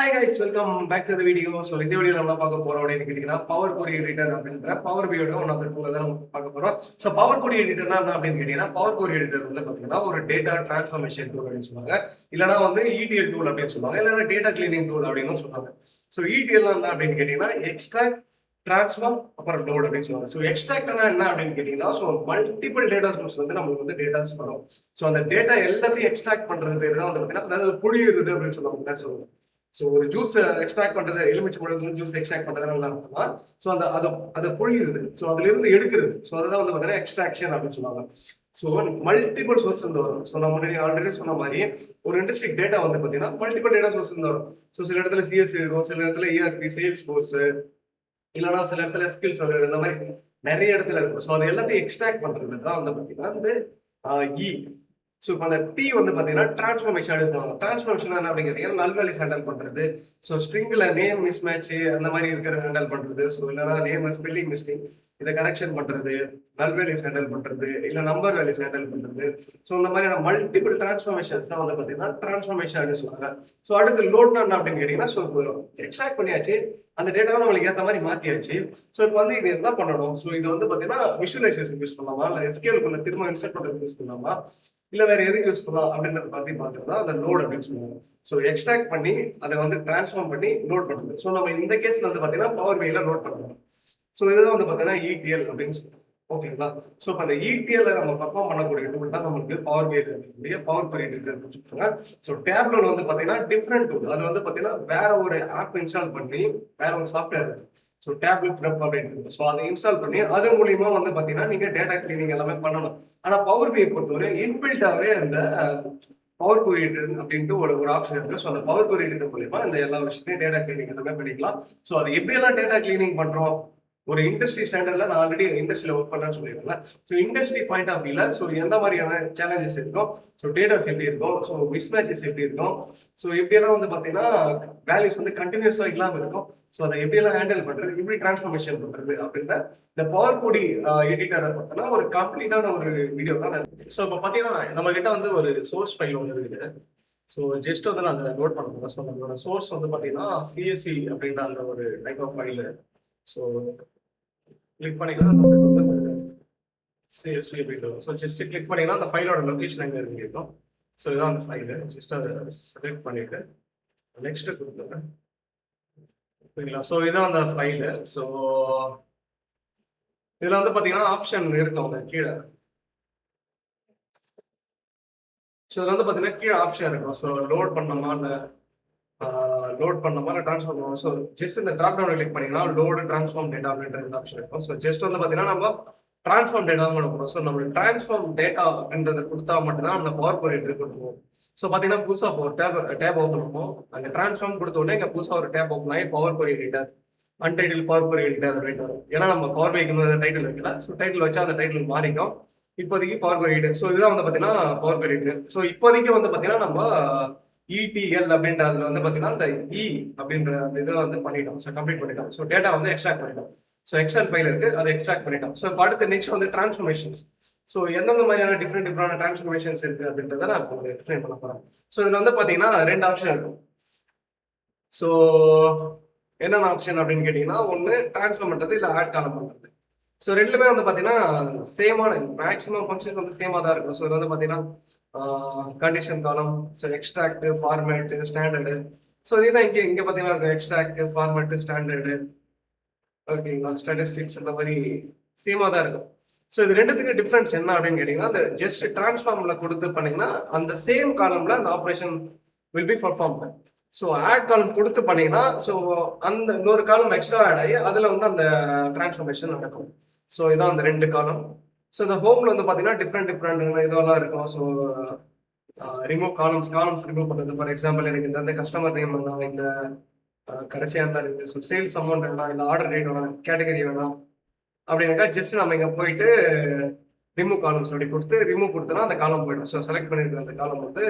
Hi guys, welcome back to the video. So இந்த வீடியோவில் நம்ம பார்க்க போகிறோம் அப்படின்னு கேட்டிங்கன்னா பவர் கொரி எடிட்டர் அப்படின்ற பவர் பியோட ஒன் ஆஃப் த டூலை தான் நம்ம பார்க்க போகிறோம். ஸோ பவர் கொரி எடிட்டர்னா என்ன அப்படின்னு கேட்டிங்கன்னா பவர் கொரி எடிட்டர் வந்து பார்த்தீங்கன்னா ஒரு டேட்டா டிரான்ஸ்ஃபர்மேஷன் டூல் அப்படின்னு சொல்லுவாங்க. இல்லைனா வந்து இடிஎல் டூல் அப்படின்னு சொல்லுவாங்க, இல்லைனா டேட்டா கிளீனிங் டூல் அப்படின்னு சொல்லுவாங்க. ஸோ இடிஎல் என்ன அப்படின்னு கேட்டிங்கன்னா எக்ஸ்ட்ராக்ட் டிரான்ஸ்ஃபார்ம் அப்புறம் லோட் அப்படின்னு சொல்லுவாங்க. ஸோ எக்ஸ்ட்ராக்ட்னா என்ன அப்படின்னு கேட்டிங்கன்னா ஸோ மல்டிபிள் டேட்டா சோர்ஸ் வந்து நம்மளுக்கு வந்து டேட்டாஸ் வரும். ஸோ அந்த டேட்டா எல்லாத்தையும் எக்ஸ்ட்ராக்ட் பண்ணுறது பேர் தான் வந்து பார்த்தீங்கன்னா அதாவது புழியுறது அப்படின்னு சொல்லுவாங்க. ஸோ ஒரு ஜூஸ் எக்ஸ்ட்ராக்ட் பண்றது, எலுமிச்சை பழத்துல ஜூஸ் எக்ஸ்ட்ராக்ட் பண்றது என்ன அர்த்தம்னா ஸோ அந்த அதை புழியுறது, ஸோ அதுல இருந்து எடுக்கிறது. ஸோ அதுதான் வந்து பார்த்தீங்கன்னா எக்ஸ்ட்ராக்ஷன் அப்படின்னு சொல்லுவாங்க. ஸோ மல்டிபிள் சோர்ஸ் இருந்து வரும். ஸோ நம்ம முன்னாடி ஆல்ரெடி சொன்ன மாதிரி ஒரு இண்டஸ்ட்ரி டேட்டா வந்து பார்த்தீங்கன்னா மல்டிபிள் டேட்டா சோர்ஸ் இருந்து வரும். ஸோ சில இடத்துல சிஎஸ்சி இருக்கும், சில இடத்துல இஆர்பி, சேல்ஸ் ஃபோர்ஸ், இல்லைன்னா சில இடத்துல ஸ்கில் சர்வர், இந்த மாதிரி நிறைய இடத்துல இருக்கும். ஸோ அது எல்லாத்தையும் எக்ஸ்ட்ராக்ட் பண்றது தான் வந்து பார்த்தீங்கன்னா இந்த இ. ஸோ இப்போ அந்த டி வந்து பார்த்தீங்கன்னா டிரான்ஸ்ஃபர்மேஷன் எடுக்கணும். டிரான்ஸ்ஃபர்மேஷன் என்ன அப்படின்னு கேட்டீங்கன்னா நல்வேலிஸ் ஹேண்டல் பண்ணுறது. ஸோ ஸ்ட்ரிங்கில் நேம் மிஸ் மேட்ச் அந்த மாதிரி இருக்கிறத ஹேண்டல் பண்ணுறது. ஸோ இல்லைனா நேம் ஸ்பெல்லிங் மிஸ்டேக் இதை கரெக்ஷன் பண்ணுறது, நல்வேலிஸ் ஹேண்டல் பண்ணுறது, இல்லை நம்பர் வேல்யூஸ் ஹேண்டல் பண்ணுறது. ஸோ இந்த மாதிரியான மல்டிபிள் டிரான்ஸ்ஃபர்மேஷன்ஸ் தான் வந்து பார்த்தீங்கன்னா டிரான்ஸ்ஃபர்மேஷன் அப்படின்னு சொல்லுவாங்க. ஸோ அடுத்து லோட்னா என்ன அப்படின்னு கேட்டிங்கன்னா ஸோ இப்போ எக்ஸ்ட்ராக்ட் பண்ணியாச்சு, அந்த டேட்டாவை நம்மளுக்கு ஏற்ற மாதிரி மாற்றியாச்சு. ஸோ இப்போ வந்து இது என்ன பண்ணணும்? ஸோ இது வந்து பார்த்தீங்கன்னா விஷுவலைசேஷன் யூஸ் பண்ணலாமா, இல்லை எஸ்கேலுக்குள்ள திரும்ப இன்சர்ட் பண்ணுறதுக்கு யூஸ் பண்ணலாமா, இல்ல வேற எதுக்கு யூஸ் பண்ணலாம் அப்படின்றத பத்தி பாக்குறது தான் அந்த லோட் அப்படின்னு சொல்லுவாங்க. ஸோ எக்ஸ்ட்ராக்ட் பண்ணி அதை வந்து டிரான்ஸ்ஃபார்ம் பண்ணி லோட் பண்ணுறது. ஸோ நம்ம இந்த கேஸ்ல வந்து பாத்தீங்கன்னா பவர் பிஐல லோட் பண்ணலாம். ஸோ இதுதான் வந்து பாத்தீங்கன்னா இடிஎல் அப்படின்னு சொல்லுவாங்க. ஓகேங்களா? ஸோ இப்போ அந்த இடிஎல்ல நம்ம பர்ஃபார்ம் பண்ணக்கூடிய டூல் தான் நம்மளுக்கு பவர் பிஐல இருக்கக்கூடிய பவர் கொரி எடிட்டர் அப்படின்னு சொல்லுவாங்க. ஸோ டேப்லெட் வந்து பாத்தீங்கன்னா டிஃப்ரெண்ட் டூல். அது வந்து பாத்தீங்கன்னா வேற ஒரு ஆப் இன்ஸ்டால் பண்ணி வேற ஒரு சாஃப்ட்வேர் இருக்கு. ஸோ டேப்லெட் ப்ரெப் அப்படின்றது. ஸோ அதை இன்ஸ்டால் பண்ணி அது மூலியமா வந்து பார்த்தீங்கன்னா நீங்கள் டேட்டா கிளீனிங் எல்லாமே பண்ணணும். ஆனால் பவர் பிஐ பொறுத்தவரை இன்பில்ட்டாகவே அந்த பவர் கொரி எடிட்டர் அப்படின்ட்டு ஒரு ஆப்ஷன் இருக்கு. ஸோ அந்த பவர் கொரி எடிட்டர் மூலியமா இந்த எல்லா விஷயத்தையும் டேட்டா கிளீனிங் எல்லாமே பண்ணிக்கலாம். ஸோ அது எப்படியெல்லாம் டேட்டா கிளீனிங் பண்றோம் ஒரு இண்டஸ்ட்ரி ஸ்டாண்டர்ட்ல, நான் ஆல்ரெடி இண்டஸ்ட்ரியில ஒர்க் பண்ணேன்னு சொல்லியிருக்கேன். ஸோ இண்டஸ்ட்ரி பாயிண்ட் ஆஃப் வியூல ஸோ எந்த மாதிரியான சேலஞ்சஸ் இருக்கும், ஸோ டேட்டாஸ் எப்படி இருக்கும், ஸோ மிஸ் மேட்சஸ் எப்படி இருக்கும், ஸோ எப்படியெல்லாம் வந்து பார்த்தீங்கன்னா வேல்யூஸ் வந்து கண்டினியூஸாக இல்லாமல் இருக்கும், ஸோ அதை எப்படியெல்லாம் ஹேண்டில் பண்றது, எப்படி டிரான்ஸ்ஃபர்மேஷன் பண்றது அப்படின்ற இந்த பவர் கொரி எடிட்டரை பார்த்தோன்னா ஒரு கம்ப்ளீட்டான ஒரு வீடியோ தான். ஸோ இப்போ பார்த்தீங்கன்னா நம்ம கிட்ட வந்து ஒரு சோர்ஸ் ஃபைல் ஒன்று இருக்குது. ஸோ ஜஸ்ட் வந்து நான் அதை நோட் பண்ண போகிறேன். ஸோ நம்மளோட சோர்ஸ் வந்து பார்த்தீங்கன்னா சிஎஸ்சி அப்படின்ற அந்த ஒரு type of file. So click பண்ணிங்கன்னா நம்மளுக்கு வந்து சிஎஸ்வி அப்படின்னு. ஸோ ஜஸ்ட் கிளிக் பண்ணிங்கன்னா அந்த ஃபைலோட லொக்கேஷன் எங்கே இருக்கு இருக்கும். ஸோ இதுதான் அந்த ஃபைலு. ஜஸ்ட் அதை செலக்ட் பண்ணிட்டு நெக்ஸ்ட் கொடுத்துருக்கேன். ஓகேங்களா? ஸோ இதுதான் அந்த ஃபைலு. ஸோ இதில் வந்து பார்த்தீங்கன்னா ஆப்ஷன் இருக்கும் அவங்க கீழே. ஸோ இதில் வந்து பார்த்தீங்கன்னா கீழே ஆப்ஷன் இருக்கும். ஸோ லோட் பண்ணோமா, இல்லை லோட் பண்ணோமா, இல்லை ட்ரான்ஸ்ஃபார்ம் பண்ணுவோம். ஸோ ஜஸ்ட் இந்த ட்ராப் டவுன் கிளிக் பண்ணிங்கன்னா லோடு ட்ரான்ஸ்ஃபார்ம் டேட்டா அப்படின்ற இந்த ஆப்ஷன் இருக்கும். ஸோ ஜஸ்ட் வந்து பார்த்தீங்கன்னா நம்ம ட்ரான்ஸ்ஃபார்ம் டேட்டா கொடுக்கணும். ஸோ நம்ம ட்ரான்ஸ்ஃபார்ம் டேட்டா அப்படின்றத கொடுத்தா மட்டும்தான் நம்ம பவர் கொரி எடிட்டர் கொடுப்போம். ஸோ பார்த்தீங்கன்னா புதுசாக ஒரு டேப் ஓப்பன் பண்ணுவோம். அங்கே ட்ரான்ஸ்ஃபார்ம் கொடுத்த உடனே இங்கே புதுசாக ஒரு டேப் ஓப்பன் ஆகி power query editor, untitled power query editor அப்படின்னு வரும். ஏன்னா நம்ம பவர் பிஐக்கு டைட்டில் வைக்கல. ஸோ டைட்டில் வச்சா அந்த டைட்டில் மாறிக்கும். இப்போதைக்கு பவர் கொரி எடிட்டர். ஸோ இதுதான் வந்து பார்த்தீங்கன்னா பவர் கொரி எடிட்டர். ஸோ இப்போதைக்கு வந்து பார்த்தீங்கன்னா நம்ம இடிஎல் அப்படின்றதுல வந்து பார்த்தீங்கன்னா இந்த இ அப்படின்ற அந்த இதை வந்து பண்ணிட்டோம். ஸோ கம்ப்ளீட் பண்ணிட்டோம். ஸோ டேட்டா வந்து எக்ஸ்ட்ராக்ட் பண்ணிட்டோம். ஸோ எக்ஸல் ஃபைல் இருக்கு, அதை எக்ஸ்ட்ராக்ட் பண்ணிட்டோம். ஸோ இப்போ அடுத்து நெக்ஸ்ட் வந்து டிரான்ஸ்ஃபர்மேஷன்ஸ். ஸோ எந்தெந்த மாதிரியான டிஃப்ரெண்ட் டிரான்ஸ்ஃபர்மேஷன்ஸ் இருக்கு அப்படின்றத நான் இப்போ எக்ஸ்பிளைன் பண்ண போறேன். ஸோ இதில் வந்து பார்த்தீங்கன்னா 2 ஆப்ஷன் இருக்கும். ஸோ என்னென்ன ஆப்ஷன் அப்படின்னு கேட்டிங்கன்னா ஒன்று டிரான்ஸ்ஃபார்ம் பண்ணுறது, இல்லை ஆட் காலம் பண்ணுறது. ஸோ ரெண்டுமே வந்து பார்த்தீங்கன்னா சேமான மேக்ஸிமம் ஃபங்க்ஷன் வந்து சேமாக தான் இருக்கும். ஸோ இது வந்து பார்த்தீங்கன்னா கண்டிஷன் காலம், so extract, format, standard. So இதுதான் இங்கே பார்த்தீங்கன்னா இருக்கும். எக்ஸ்ட்ராக்ட், ஃபார்மேட், ஸ்டாண்டர்டு, ஓகேங்களா, ஸ்டாட்டிஸ்டிக்ஸ் இந்த மாதிரி சேமாக தான் இருக்கும். ஸோ இது ரெண்டுத்துக்கு டிஃப்ரென்ஸ் என்ன அப்படின்னு கேட்டிங்கன்னா அந்த ஜஸ்ட் டிரான்ஸ்ஃபார்மில் கொடுத்து பண்ணிங்கன்னா அந்த சேம் காலமில் அந்த operation will be perform. So add column கொடுத்து பண்ணீங்கன்னா ஸோ அந்த இன்னொரு காலம் எக்ஸ்ட்ரா ஆட் ஆகி அதில் வந்து அந்த டிரான்ஸ்ஃபர்மேஷன் நடக்கும். ஸோ இதான் அந்த 2 காலம். ஸோ இந்த ஹோமில் வந்து பார்த்தீங்கன்னா டிஃப்ரெண்ட் இதெல்லாம் இருக்கும். ஸோ ரிமூவ் காலம்ஸ் ரிமூவ் பண்ணுறது. ஃபார் எக்ஸாம்பிள் எனக்கு இந்த கஸ்டமர் நேம் வேணாம், இல்லை கடைசியாக இருந்தால் இருக்குது, ஸோ சேல்ஸ் அமௌண்ட் வேணாம், இல்லை ஆர்டர் டேட் வேணாம், கேட்டகரி வேணாம் அப்படின்னாக்கா ஜஸ்ட் நம்ம இங்கே போயிட்டு ரிமூவ் காலம்ஸ் அப்படி ரிமூவ் கொடுத்தோன்னா அந்த காலம் போயிடும். ஸோ செலக்ட் பண்ணிருக்கிற அந்த காலம் வந்து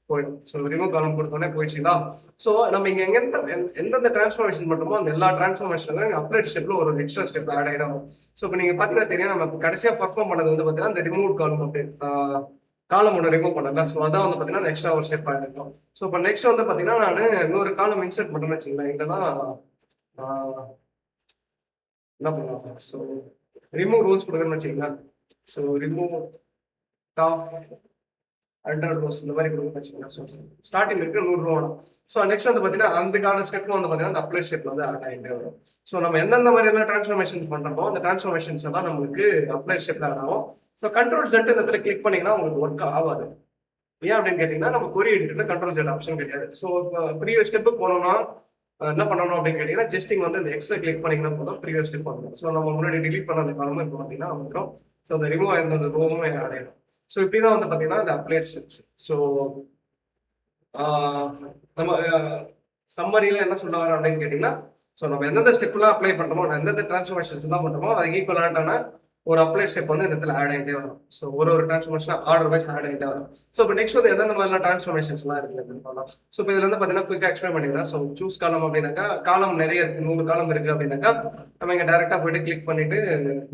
போயிடும். ஸோ ரிமூவ் காலம் கொடுத்தோடனே போயிடுச்சுங்களா? ஸோ நம்ம இங்கே எந்தெந்த டிரான்ஸ்ஃபர்மேஷன் பண்ணுறோமோ அந்த எல்லா டிரான்ஸ்ஃபர்மேஷனுக்கும் அப்டேட் ஸ்டெப்ல ஒரு எக்ஸ்ட்ரா ஸ்டெப் ஆட் ஆகிடும். ஸோ இப்போ நீங்கள் பார்த்தீங்கன்னா தெரியும், நம்ம கடைசியாக பர்ஃபார்ம் பண்ணது வந்து பார்த்தீங்கன்னா அந்த ரிமூவ் காலம் அப்படின்னு காலம் ஒன்று ரிமூவ் பண்ணல. ஸோ அதான் வந்து பார்த்தீங்கன்னா அந்த எக்ஸ்ட்ரா ஒரு ஸ்டெப் ஆகிருக்கும். ஸோ இப்போ நெக்ஸ்ட் வந்து பார்த்தீங்கன்னா நான் இன்னொரு காலம் இன்சர்ட் பண்ணுறேன்னு வச்சுங்களேன். இல்லைன்னா என்ன பண்ணுவாங்க, ஸோ ரிமூவ் ரோஸ் கொடுக்குறேன்னு வச்சுக்கலாம். ஸோ ரிமூவ் டாப் 100 ரோஸ் இந்த மாதிரி கொடுக்குறேன்னு வச்சுக்கலாம். ஸோ ஸ்டார்டிங் இருக்கு 100 ரூபா. ஸோ நெக்ஸ்ட் வந்து பார்த்தீங்கன்னா அதுக்கான ஸ்டெப் வந்து பார்த்தீங்கன்னா அந்த அப்ளை ஸ்டெப் வந்து ஆட் ஆகிட்டே வரும். ஸோ நம்ம எந்தெந்த மாதிரியான டிரான்ஸ்ஃபர்மேஷன் பண்ணுறோமோ அந்த டிரான்ஸ்ஃபர்மேஷன்ஸ் எல்லாம் நம்மளுக்கு அப்ளை ஸ்டெப்ல ஆட் ஆகும். ஸோ கண்ட்ரோல் செட் இந்த இடத்துல கிளிக் பண்ணீங்கன்னா உங்களுக்கு ஒர்க் ஆகாது. ஏன் அப்படின்னு கேட்டீங்கன்னா நம்ம கொரி எடிட்டர்ல கண்ட்ரோல் செட் ஆப்ஷன் கிடையாது. ஸோ இப்போ ப்ரீவியஸ் ஸ்டெப்புக்கு போனோம்னா என்ன பண்ணணும் அப்படின்னு கேட்டீங்கன்னா ஜஸ்ட் இங்க வந்து இந்த எக்ஸ்ட்ரா கிளிக் பண்ணிங்கன்னா போதும் ப்ரீவியஸ் ஸ்டெப் வந்துடும். ஸோ நம்ம முன்னாடி டிலீட் பண்ணது காலமும் இப்போ பார்த்தீங்கன்னா வந்துடும். ஸோ அந்த ரிமூவ் ஆயிருந்த அந்த ரோவும் அடையணும். ஸோ இப்படி தான் வந்து பார்த்தீங்கன்னா இந்த அப்ளை ஸ்டெப்ஸ். ஸோ நம்ம சம்மரியில் என்ன சொல்ல வரோம் அப்படின்னு கேட்டிங்கன்னா, ஸோ நம்ம எந்தெந்த ஸ்டெப்லாம் அப்ளை பண்ணுறோமோ எந்தெந்த டிரான்ஸ்ஃபர்மேஷன்ஸ் தான் பண்ணுறோமோ அதுக்கு ஈக்குவலான ஒரு அப்ளை ஸ்டெப் வந்து இந்த இடத்துல ஆட் ஆகிட்டே வரும். ஸோ ஒரு டிரான்ஸ்ஃபர்மேஷன் ஆர்டர் வைஸ் ஆட் ஆகிட்டே வரும். ஸோ இப்போ நெக்ஸ்ட் வந்து எந்தெந்த மாதிரிலாம் டிரான்ஸ்ஃபர்மேஷன்ஸ்லாம் இருக்குது அப்படின்னு சொல்லலாம். ஸோ இப்போ இதில் வந்து பார்த்தீங்கன்னா குயிக்காக எக்ஸ்பிளைன் பண்ணிக்கிறேன். ஸோ சூஸ் காலம் அப்படின்னாக்கா காலம் நிறைய இருக்குது, 100 காலம் இருக்குது அப்படின்னாக்கா நம்ம இங்கே டேரெக்டாக போயிட்டு கிளிக் பண்ணிட்டு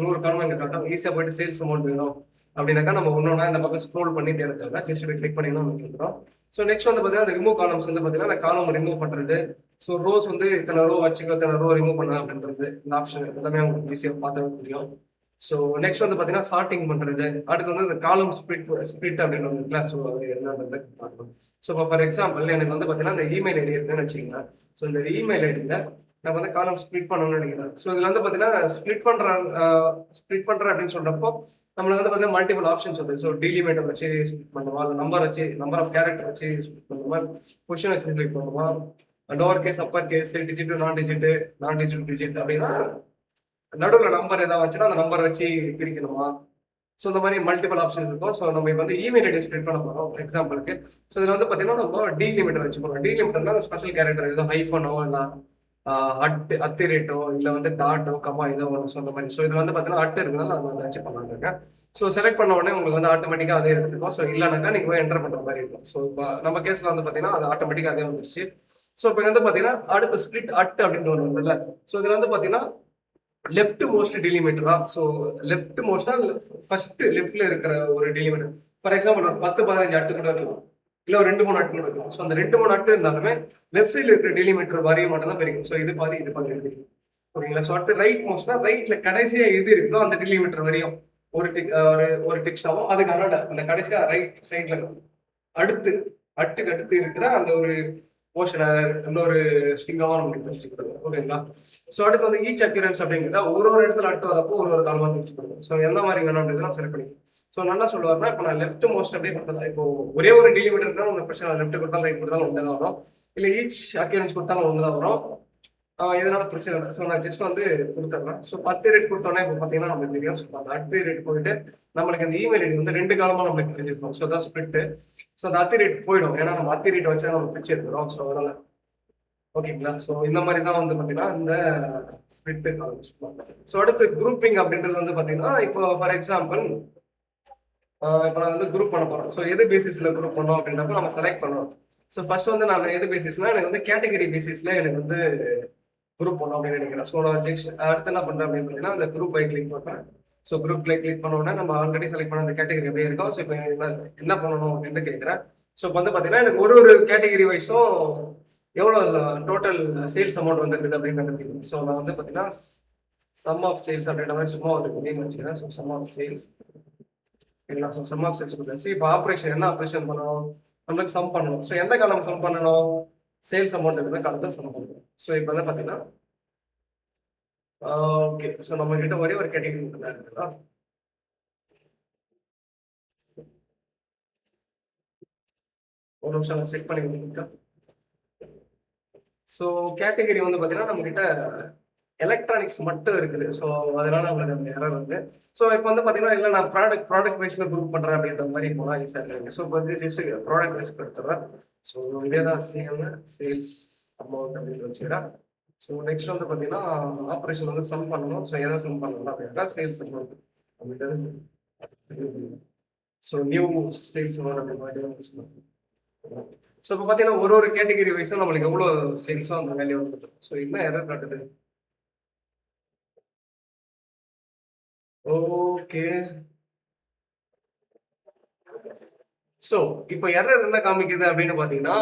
100 காலம் இங்கே காட்டும். ஈஸியாக போயிட்டு சேல்ஸ் அமௌண்ட் வேணும் அப்படின்னாக்கா நம்ம ஒன்னொன்னா இந்த பக்கம் ஸ்க்ரோல் பண்ணி தேடுறதுல ஜஸ்ட் கிளிக் பண்ணி நம்ம கேட்குறோம். ஸோ நெக்ஸ்ட் வந்து பார்த்தீங்கன்னா அந்த ரிமூவ் காலம்ஸ் வந்து பார்த்தீங்கன்னா அந்த காலம் ரிமூவ் பண்ணுறது. ஸோ ரோஸ் வந்து இத்தனை ரோ வச்சுக்கோ, இத்தனை ரோ ரிமூவ் பண்ண அப்படின்றது இந்த ஆப்ஷன் எல்லாமே உங்களுக்கு ஈஸியாக பார்த்து முடியும். ஸோ நெக்ஸ்ட் வந்து பார்த்தீங்கன்னா சார்ட்டிங் பண்ணுறது. அடுத்து வந்து இந்த காலம் ஸ்பிளிட் அப்படின்னு ஒன்று இருக்குல்ல. ஸோ அது என்னன்றது பார்க்கணும். ஸோ இப்போ ஃபார் எக்ஸாம்பிள் எனக்கு வந்து பார்த்தீங்கன்னா இந்த இமெயில் ஐடி இருக்குன்னு வச்சுக்கோங்க. ஸோ இந்த இமெயில் ஐடியில் நான் வந்து காலம் ஸ்பிளிட் பண்ணணும்னு நினைக்கிறேன். ஸோ இதில் வந்து பார்த்தீங்கன்னா ஸ்பிளிட் பண்ணுறேன் அப்படின்னு சொல்கிறப்போ நம்மளுக்கு வந்து பார்த்தீங்கன்னா மல்டிபிள் ஆப்ஷன்ஸ் வருது. ஸோ டிலிமிட்டர் வச்சு ஸ்பிளிட் பண்ணுமா, நம்பர் வச்சு நம்பர் ஆஃப் கேரக்டர் வச்சு ஸ்பிளிட் பண்ணுமா, பொசிஷன் வச்சு ஸ்பிளிட் பண்ணுமா, lower case upper case digit non digit அப்படின்னா நடுவில் நம்பர் ஏதாவது வச்சுன்னா அந்த நம்பர் வச்சு பிரிக்கணுமா. ஸோ இந்த மாதிரி மல்டிபிள் ஆப்ஷன் இருக்கும். ஸோ நம்ம இப்போ வந்து இமெயில் ஐடி ஸ்ப்ளிட் பண்ண போகிறோம் எக்ஸாம்பிளுக்கு. ஸோ இதில் வந்து பார்த்தீங்கன்னா நம்ம டிலிமிட்டர் வச்சு போகிறோம். டிலிமிட்டர்னா ஸ்பெஷல் கேரக்டர் ஏதோ ஹைஃபனோ இல்லை அத்திரேட்டோ இல்லை வந்து டாட்டோ கமா ஏதோ ஒன்று சொன்ன மாதிரி. ஸோ இதில் வந்து பார்த்தீங்கன்னா அட்டு இருக்கிறதால நான் அதை வச்சு பண்ணலான்னு. ஸோ செலக்ட் பண்ண உடனே உங்களுக்கு வந்து ஆட்டோமேட்டிக்காக அதே எடுத்துக்கும். ஸோ இல்லைனாக்கா நீங்கள் போய் என்டர் பண்ணுற மாதிரி இருக்கும். ஸோ இப்போ நம்ம கேஸில் வந்து பார்த்தீங்கன்னா அது ஆட்டோமேட்டிக்காக அதே வந்துருச்சு. ஸோ இப்போ வந்து பார்த்தீங்கன்னா அடுத்த ஸ்பிளிட் அட் அப்படின்னு ஒன்று வருதுல்ல. ஸோ இதில் வந்து பார்த்தீங்கன்னா லெஃப்ட் மோஸ்ட் டிலிமிட்டரா. ஸோ லெஃப்ட் மோஸ்டா ஃபர்ஸ்ட் லெஃப்ட்ல இருக்கிற ஒரு டிலிமிட்டர். ஃபார் எக்ஸாம்பிள் ஒரு 10-15 அட்டு கூட இருக்கும், இல்லை ஒரு 2-3 அட்டு கூட இருக்கும். ஸோ அந்த 2-3 அட்டு இருந்தாலுமே லெஃப்ட் சைடில் இருக்கிற டிலிமிட்டர் வரையும் மட்டும் தான் பிரிக்கும். ஸோ இது பாதி இது பாதி பிரிக்கும். ஓகேங்களா. ஸோ அடுத்து ரைட் மோஸ்ட்னா ரைட்ல கடைசியா எது இருக்குதோ அந்த டிலிமிட்டர் வரையும் ஒரு டெக்ஸ்டாவும் அதுக்கு அந்த கடைசியா ரைட் சைட்ல அடுத்துக்கு அடுத்து இருக்கிற அந்த ஒரு போர்ஷனை இன்னொரு ஸ்ட்ரிங்காவும் நமக்கு பிரிச்சுக்கிறது. ஓகேங்களா. ஸோ அடுத்து வந்து ஈச் அக்யூரன்ஸ் அப்படிங்கிறத ஒரு இடத்துல அட்டு வரப்போ ஒரு காலமாக பிரிச்சுக்கிறது. ஸோ எந்த மாதிரி வேணும்ன்றது நான் செலக்ட் பண்ணிக்கிறேன். ஸோ நல்லா சொல்லுவாருன்னா இப்போ நான் லெஃப்ட் மோஸ்ட் அப்படியே கொடுத்தேன். இப்போ ஒரே ஒரு டிலிமிட்டர் உங்களுக்கு பிரச்சனை, லெஃப்ட் கொடுத்தாலும் ரைட் கொடுத்தாலும் ஒன்று தான் வரும், இல்லை ஈச் அக்யூரன்ஸ் கொடுத்தாலும் ஒன்று தான் வரும். எதனால பிரச்சனை இல்லை. ஸோ நான் ஜஸ்ட் வந்து கொடுத்துட்றேன். ஸோ 10 ரேட் கொடுத்தோன்னே இப்போ பார்த்தீங்கன்னா நமக்கு தெரியும். ஸோ அந்த 10 ரேட் போயிட்டு நம்மளுக்கு இந்த இமெயில் ஐடி வந்து 2 காலமாக நம்மளுக்கு தெரிஞ்சிருக்கும். ஸோ அதான் ஸ்பிளிட்டு. ஸோ அந்த 10 ரேட் போயிடும். ஏன்னா நம்ம 10 ரேட் வச்சா நம்ம பிரிச்சு எடுக்கிறோம். ஸோ அதனால ஓகேங்களா. ஸோ இந்த மாதிரி தான் வந்து பார்த்தீங்கன்னா இந்த ஸ்பிளிட்டு காலம். ஸோ அடுத்து குரூப்பிங் அப்படின்றது வந்து பார்த்தீங்கன்னா இப்போ ஃபார் எக்ஸாம்பிள் இப்போ நான் வந்து குரூப் பண்ண போகிறேன். ஸோ எது பேசிஸில் குரூப் பண்ணோம் அப்படின்றப்ப நம்ம செலக்ட் பண்ணுவோம். ஸோ ஃபர்ஸ்ட் வந்து நான் எது பேசிஸ்னா எனக்கு வந்து கேட்டகரி பேசிஸில் எனக்கு வந்து குரூப் பண்ணணும் அப்படின்னு நினைக்கிறேன். ஸோ நான் ஜஸ்ட் அடுத்து என்ன பண்ணுறேன் அப்படின்னு பார்த்தீங்கன்னா அந்த குரூப்பை கிளிக் பண்ணுறேன். ஸோ குரூப்ல கிளிக் பண்ண உடனே நம்ம ஆல்ரெடி செலக்ட் பண்ண அந்த கேட்டகரி அப்படியே இருக்கும். ஸோ இப்போ என்ன பண்ணணும் அப்படின்னு கேட்குறேன். ஸோ இப்போ வந்து பார்த்தீங்கன்னா எனக்கு ஒரு கேட்டகரி வைஸும் எவ்வளோ டோட்டல் சேல்ஸ் அமௌண்ட் வந்துருக்குது அப்படின்னு கண்டுபிடிக்கணும். ஸோ நான் வந்து பார்த்தீங்கன்னா சம் ஆஃப் சேல்ஸ் அப்படின்ற மாதிரி சும்மா வந்து அப்படின்னு வச்சுக்கிறேன். ஸோ சம் ஆஃப் சேல்ஸ் இல்லைங்களா. ஸோ சம் ஆஃப் சேல்ஸ் கொடுத்தாச்சு. இப்போ ஆப்ரேஷன் என்ன ஆப்ரேஷன் பண்ணணும், நம்மளுக்கு சம் பண்ணணும். ஸோ எந்த காலம் சம் பண்ணணும், சேல்ஸ் அமௌண்ட் இருக்கிற காலத்தை சம் பண்ணணும். ஸோ இப்போ வந்து பார்த்தீங்கன்னா ஓகே. ஸோ நம்ம கிட்ட ஒரே ஒரு கேட்டகரி மட்டும் இருக்குதா. ஒரு நிமிஷம் செக் பண்ணி. ஸோ கேட்டகரி வந்து பார்த்தீங்கன்னா நம்ம கிட்ட எலக்ட்ரானிக்ஸ் மட்டும் இருக்குது. ஸோ அதனால நம்மளுக்கு அந்த எரர் வந்து. ஸோ இப்போ வந்து பார்த்தீங்கன்னா இல்லை நான் ப்ராடக்ட் வைஸ்ல குரூப் பண்ணுறேன் அப்படின்ற மாதிரி போனால் ஈஸியாக இருக்காங்க. ஸோ இப்போ வந்து ஜஸ்ட் ப்ராடக்ட் வைஸ் எடுத்துறேன். ஸோ இதே தான் சேல்ஸ் அமௌண்ட் அப்படின்னு வச்சுக்கிறேன். ஸோ நெக்ஸ்ட் வந்து பார்த்தீங்கன்னா ஆப்ரேஷன் வந்து சம் பண்ணணும். ஸோ எதை சம் பண்ணணும் அப்படின்னா சேல்ஸ் அமௌண்ட் அப்படின்றது. ஸோ நியூ சேல்ஸ் அமௌண்ட் அப்படி மாதிரி சொல்லுவாங்க. ஸோ இப்போ பார்த்தீங்கன்னா ஒரு கேட்டகரி வைஸும் நம்மளுக்கு எவ்வளோ சேல்ஸோ அந்த வேல்யூ வந்துட்டு. ஸோ என்ன எரர் காட்டுது. ஓகே. ஸோ இப்போ எரர் என்ன காமிக்குது அப்படின்னு பார்த்தீங்கன்னா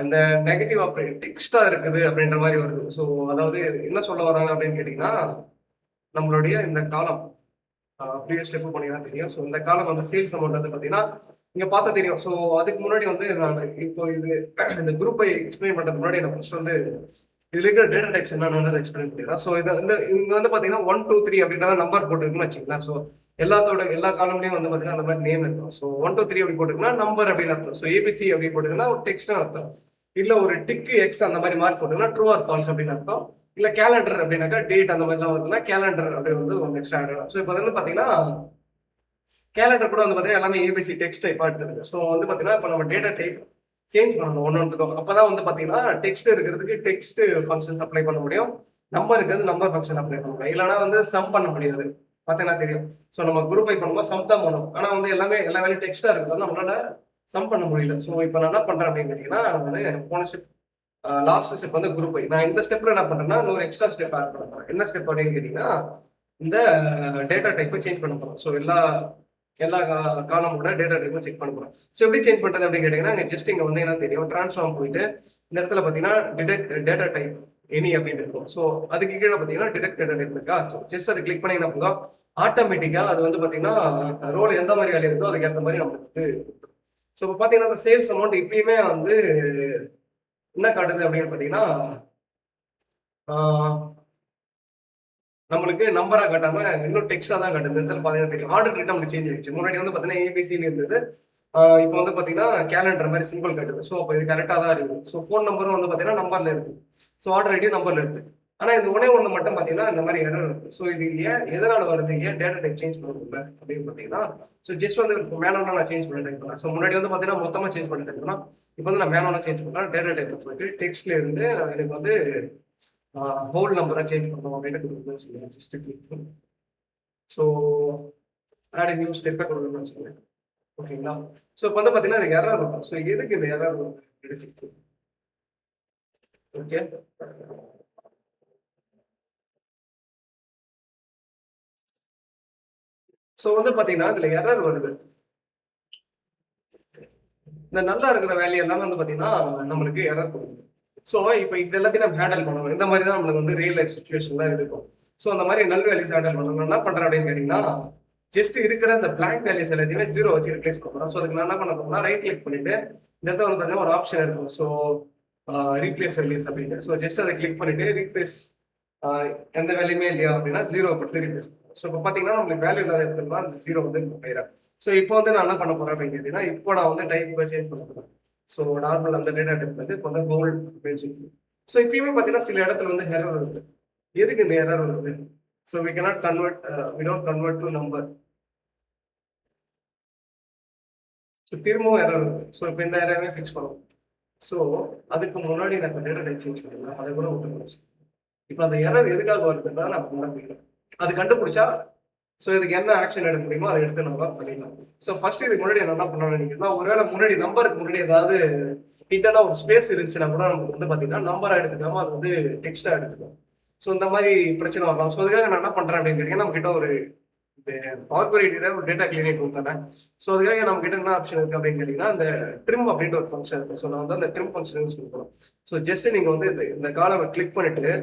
அந்த நெகட்டிவ் ஆப்ரேட் டெக்ஸ்டா இருக்குது அப்படின்ற மாதிரி வருது. ஸோ அதாவது என்ன சொல்ல வராங்க அப்படின்னு கேட்டிங்கன்னா நம்மளுடைய இந்த காலம் ப்ரீவியஸ் ஸ்டெப் பண்ணிங்கன்னா தெரியும். ஸோ இந்த காலம் வந்து சேல்ஸ் அமௌண்ட் வந்து பார்த்தீங்கன்னா இங்கே பார்த்தா தெரியும். ஸோ அதுக்கு முன்னாடி வந்து நான் இப்போ இந்த குரூப்பை எக்ஸ்பிளைன் பண்ணுறதுக்கு முன்னாடி நான் ஃபர்ஸ்ட் வந்து இதுல இருக்கிற டேட்டா டைப்ஸ் என்னன்னு எக்ஸ்பிளைன் பண்ணிடுறேன். ஸோ இதை வந்து இங்க வந்து பார்த்தீங்கன்னா 1 2 3 அப்படின்ற நம்பர் போட்டுருக்குன்னு வச்சுக்கலாம். ஸோ எல்லா காலம்லையும் வந்து பார்த்தீங்கன்னா அந்த மாதிரி நேம் இருக்கும். ஸோ 1 2 3 அப்படி போட்டுருக்குன்னா நம்பர் அப்படின்னு அர்த்தம். ஸோ ஏபிசி அப்படின்னு போட்டுருக்குன்னா ஒரு டெக்ஸ்ட்னு அர்த்தம். இல்லை ஒரு டிக்கு எக்ஸ் அந்த மாதிரி மார்க் போட்டுருக்குன்னா ட்ரூ ஆர் ஃபால்ஸ் அப்படின்னு அர்த்தம். இல்லை கேலண்டர் அப்படின்னாக்கா டேட் அந்த மாதிரிலாம் வருதுன்னா கேலண்டர் அப்படி வந்து ஒன்று எக்ஸ்ட்ரா ஆகிடும். ஸோ இப்போ வந்து பார்த்தீங்கன்னா கேலண்டர் கூட வந்து பார்த்தீங்கன்னா எல்லாமே ஏபிசி டெக்ஸ்ட் டைப்பாக எடுத்துருக்கு. ஸோ வந்து பார்த்தீங்கன்னா இப்போ நம்ம டேட்டா டைப் சேஞ்ச் பண்ணணும் ஒன்றுக்கும். அப்போதான் வந்து பார்த்தீங்கன்னா டெக்ஸ்ட் இருக்கிறதுக்கு டெக்ஸ்ட் ஃபங்க்ஷன்ஸ் அப்ளை பண்ண முடியும், நம்பர் இருக்கிறது நம்பர் ஃபங்க்ஷன் அப்ளை பண்ண முடியும். இல்லைனா வந்து சம் பண்ண முடியாது. பார்த்தீங்கன்னா தெரியும். ஸோ நம்ம குரூப் பை பண்ணும்போது சம் தான் பண்ணும். ஆனால் வந்து எல்லா வேலையும் டெக்ஸ்ட்டாக இருக்கிறது நம்மளால சம் பண்ண முடியல. ஸோ இப்போ நான் என்ன பண்ணுறேன் அப்படின்னு கேட்டிங்கன்னா வந்து போன ஸ்டெப் லாஸ்ட் ஸ்டெப் வந்து குரூப் பை. நான் இந்த ஸ்டெப்பில் என்ன பண்ணுறேன்னா இன்னொரு எக்ஸ்ட்ரா ஸ்டெப் ஆட் பண்ண போகிறேன். என்ன ஸ்டெப் அப்படின்னு கேட்டிங்கன்னா இந்த டேட்டா டைப்பை சேஞ்ச் பண்ண போகிறோம். ஸோ எல்லா காலமோட டேட்டா டைப்பும் செக் பண்ண போகிறோம். ஸோ எப்படி சேஞ்ச் பண்ணுறது அப்படின்னு கேட்டிங்கன்னா இங்கே ஜஸ்ட் இங்கே வந்து என்ன தெரியும், ட்ரான்ஸ்ஃபார்ம் போயிட்டு இந்த இடத்துல பார்த்தீங்கன்னா டிடெக்ட் டேட்டா டைப் எனி அப்படின்னு இருக்கும். ஸோ அதுக்கு கீழே பார்த்தீங்கன்னா டிடெக்ட் டேட்டா டைப் இருக்கா, ஜஸ்ட் அதை கிளிக் பண்ணிங்கன்னா போதும் ஆட்டோமேட்டிக்காக அது வந்து பார்த்தீங்கன்னா ரோல் எந்த மாதிரி வேலை இருக்கோ அதுக்கு ஏற்ற மாதிரி நம்மளுக்கு வந்து. ஸோ இப்போ பார்த்தீங்கன்னா அந்த சேல்ஸ் அமௌண்ட் இப்பயுமே வந்து என்ன காட்டுது அப்படின்னு பார்த்தீங்கன்னா நம்மளுக்கு நம்பரா காட்டாம இன்னும் டெக்ஸ்டா தான் காட்டுது. இடத்துல பாத்தீங்கன்னா தெரியும் ஆர்டர் டேட் நம்மளுக்கு சேஞ்ச் ஆயிடுச்சு. முன்னாடி வந்து பாத்தீங்கன்னா ஏபிசின்னு இருந்தது, இப்போ வந்து பாத்தீங்கன்னா கேலண்டர் மாதிரி சிம்பிள் காட்டுது. ஸோ அப்போ இது கரெக்டா தான் இருக்குது. ஸோ ஃபோன் நம்பரும் வந்து பாத்தீங்கன்னா நம்பர்ல இருக்கு, ஸோ ஆர்டர் ஐடியும் நம்பர்ல இருக்கு. ஆனா இந்த ஒண்ணு மட்டும் பாத்தீங்கன்னா இந்த மாதிரி எரர் இருக்கு. ஸோ இது ஏன் எதனால வருது, ஏன் டேட்டா டைப் சேஞ்ச் பண்ணுறதுல அப்படின்னு பாத்தீங்கன்னா ஸோ ஜஸ்ட் வந்து மேனுவலா நான் சேஞ்ச் பண்ண டைப் பண்ணேன். ஸோ முன்னாடி வந்து பாத்தீங்கன்னா மொத்தமா சேஞ்ச் பண்ண டைப் பண்ணா, இப்போ வந்து நான் மேனுவலா சேஞ்ச் பண்ணேன். டேட்டா டைப் போயிட்டு டெக்ஸ்ட்ல இருந்து எனக்கு வந்து ஹோல் நம்பரை சேஞ்ச் பண்ணணும் அப்படின்னு கொடுக்கணும்னு சொல்லுவேன். ஜஸ்ட் கிளிக் பண்ணி ஸோ ஆட் நியூ ஸ்டெப்பை கொடுக்கணும்னு சொல்லுவேன். ஓகேங்களா? ஸோ இப்போ வந்து பார்த்தீங்கன்னா இது எரர் வரும். ஸோ எதுக்கு இந்த எரர் வரும் கிடைச்சிருக்கு? ஓகே, ஸோ வந்து பார்த்தீங்கன்னா இதில் எரர் வருது. இந்த நல்லா இருக்கிற வேல்யூ எல்லாமே வந்து பார்த்தீங்கன்னா நம்மளுக்கு எரர் கொடுக்குது. ஸோ இப்போ இது எல்லாத்தையும் நம்ம ஹேண்டில் பண்ணணும். இந்த மாதிரி தான் நம்மளுக்கு வந்து ரியல் லைஃப் சுச்சுவேஷன் தான் இருக்கும். ஸோ அந்த மாதிரி நல் வேல்யூஸ் ஹேண்டில் பண்ணணும். என்ன பண்ணுறேன் அப்படின்னு கேட்டிங்கன்னா ஜஸ்ட் இருக்கிற இந்த பிளாங்க் வேல்யூஸ் எல்லாத்தையுமே 0 வச்சு ரிப்ளேஸ் பண்ணுறோம். ஸோ அதுக்கு நான் என்ன பண்ண போறேன்னா ரைட் கிளிக் பண்ணிட்டு இந்த இடத்துல வந்து பார்த்தீங்கன்னா ஒரு ஆப்ஷன் இருக்கும். ஸோ ரீப்ளேஸ் வேல்யூஸ் அப்படின்னு. ஸோ ஜஸ்ட் அதை கிளிக் பண்ணிட்டு ரீப்ளேஸ் எந்த வேல்யூமே இல்லையா அப்படின்னா 0 கொடுத்து ரீப்ளேஸ் பண்ணுறோம். ஸோ இப்போ பார்த்தீங்கன்னா நம்மளுக்கு வேல்யூ இல்லாத இடத்துல அந்த 0 வந்து போயிடும். ஸோ இப்போ வந்து நான் என்ன பண்ண போறேன் அப்படின்னு கேட்டீங்கன்னா இப்போ நான் வந்து டைப் சேஞ்ச் பண்ண போறேன். ஸோ நார்மல் அந்த டேட்டா டைப் வந்து இப்போ வந்து ஹோல் அப்படின்னு சொல்லி. ஸோ இப்பயுமே பார்த்தீங்கன்னா சில இடத்துல வந்து எரர் வருது. எதுக்கு இந்த எரர் வருது? So we cannot convert, we don't convert to number. So திரும்பவும் எரர் வருது. ஸோ இப்போ இந்த எரருமே ஃபிக்ஸ் பண்ணுவோம். ஸோ அதுக்கு முன்னாடி நான் இப்போ டேட்டா டைப் சேஞ்ச் பண்ணலாம், அதை கூட விட்டு. இப்போ அந்த எரர் எதுக்காக வருதுன்றதை நான் கண்டுபிடிக்கணும். அது கண்டுபிடிச்சா ஸோ இதுக்கு என்ன ஆக்ஷன் எடுக்க முடியுமோ அதை எடுத்து நம்ம பண்ணிடலாம். ஸோ ஃபர்ஸ்ட் இதுக்கு முன்னாடி என்ன பண்ணணும்னு நினைக்கிறேன்னா ஒருவேளை முன்னாடி நம்பருக்கு முன்னாடி ஏதாவது ஹிட்டனா ஒரு ஸ்பேஸ் இருந்துச்சுன்னா கூட நமக்கு வந்து பார்த்தீங்கன்னா நம்பரா எடுத்துக்காம அது வந்து டெக்ஸ்டா எடுத்துக்கும். ஸோ இந்த மாதிரி பிரச்சனை வரலாம். ஸோ அதுக்காக நான் என்ன பண்றேன் அப்படின்னு கேட்டீங்கன்னா நம்ம கிட்ட ஒரு பவர் குவரி எடிட்டர் ஒரு டேட்டா கிளீனிங் கொடுத்தேன். ஸோ அதுக்காக நம்ம கிட்ட என்ன ஆப்ஷன் இருக்கு அப்படின்னு கேட்டீங்கன்னா அந்த ட்ரிம் அப்படின்ற ஒரு ஃபங்க்ஷன் இருக்கு. ஸோ நான் வந்து அந்த ட்ரிம் ஃபங்க்ஷன் யூஸ் பண்ணுறோம். ஸோ ஜஸ்ட் நீங்க வந்து இந்த காலம் கிளிக் பண்ணிட்டு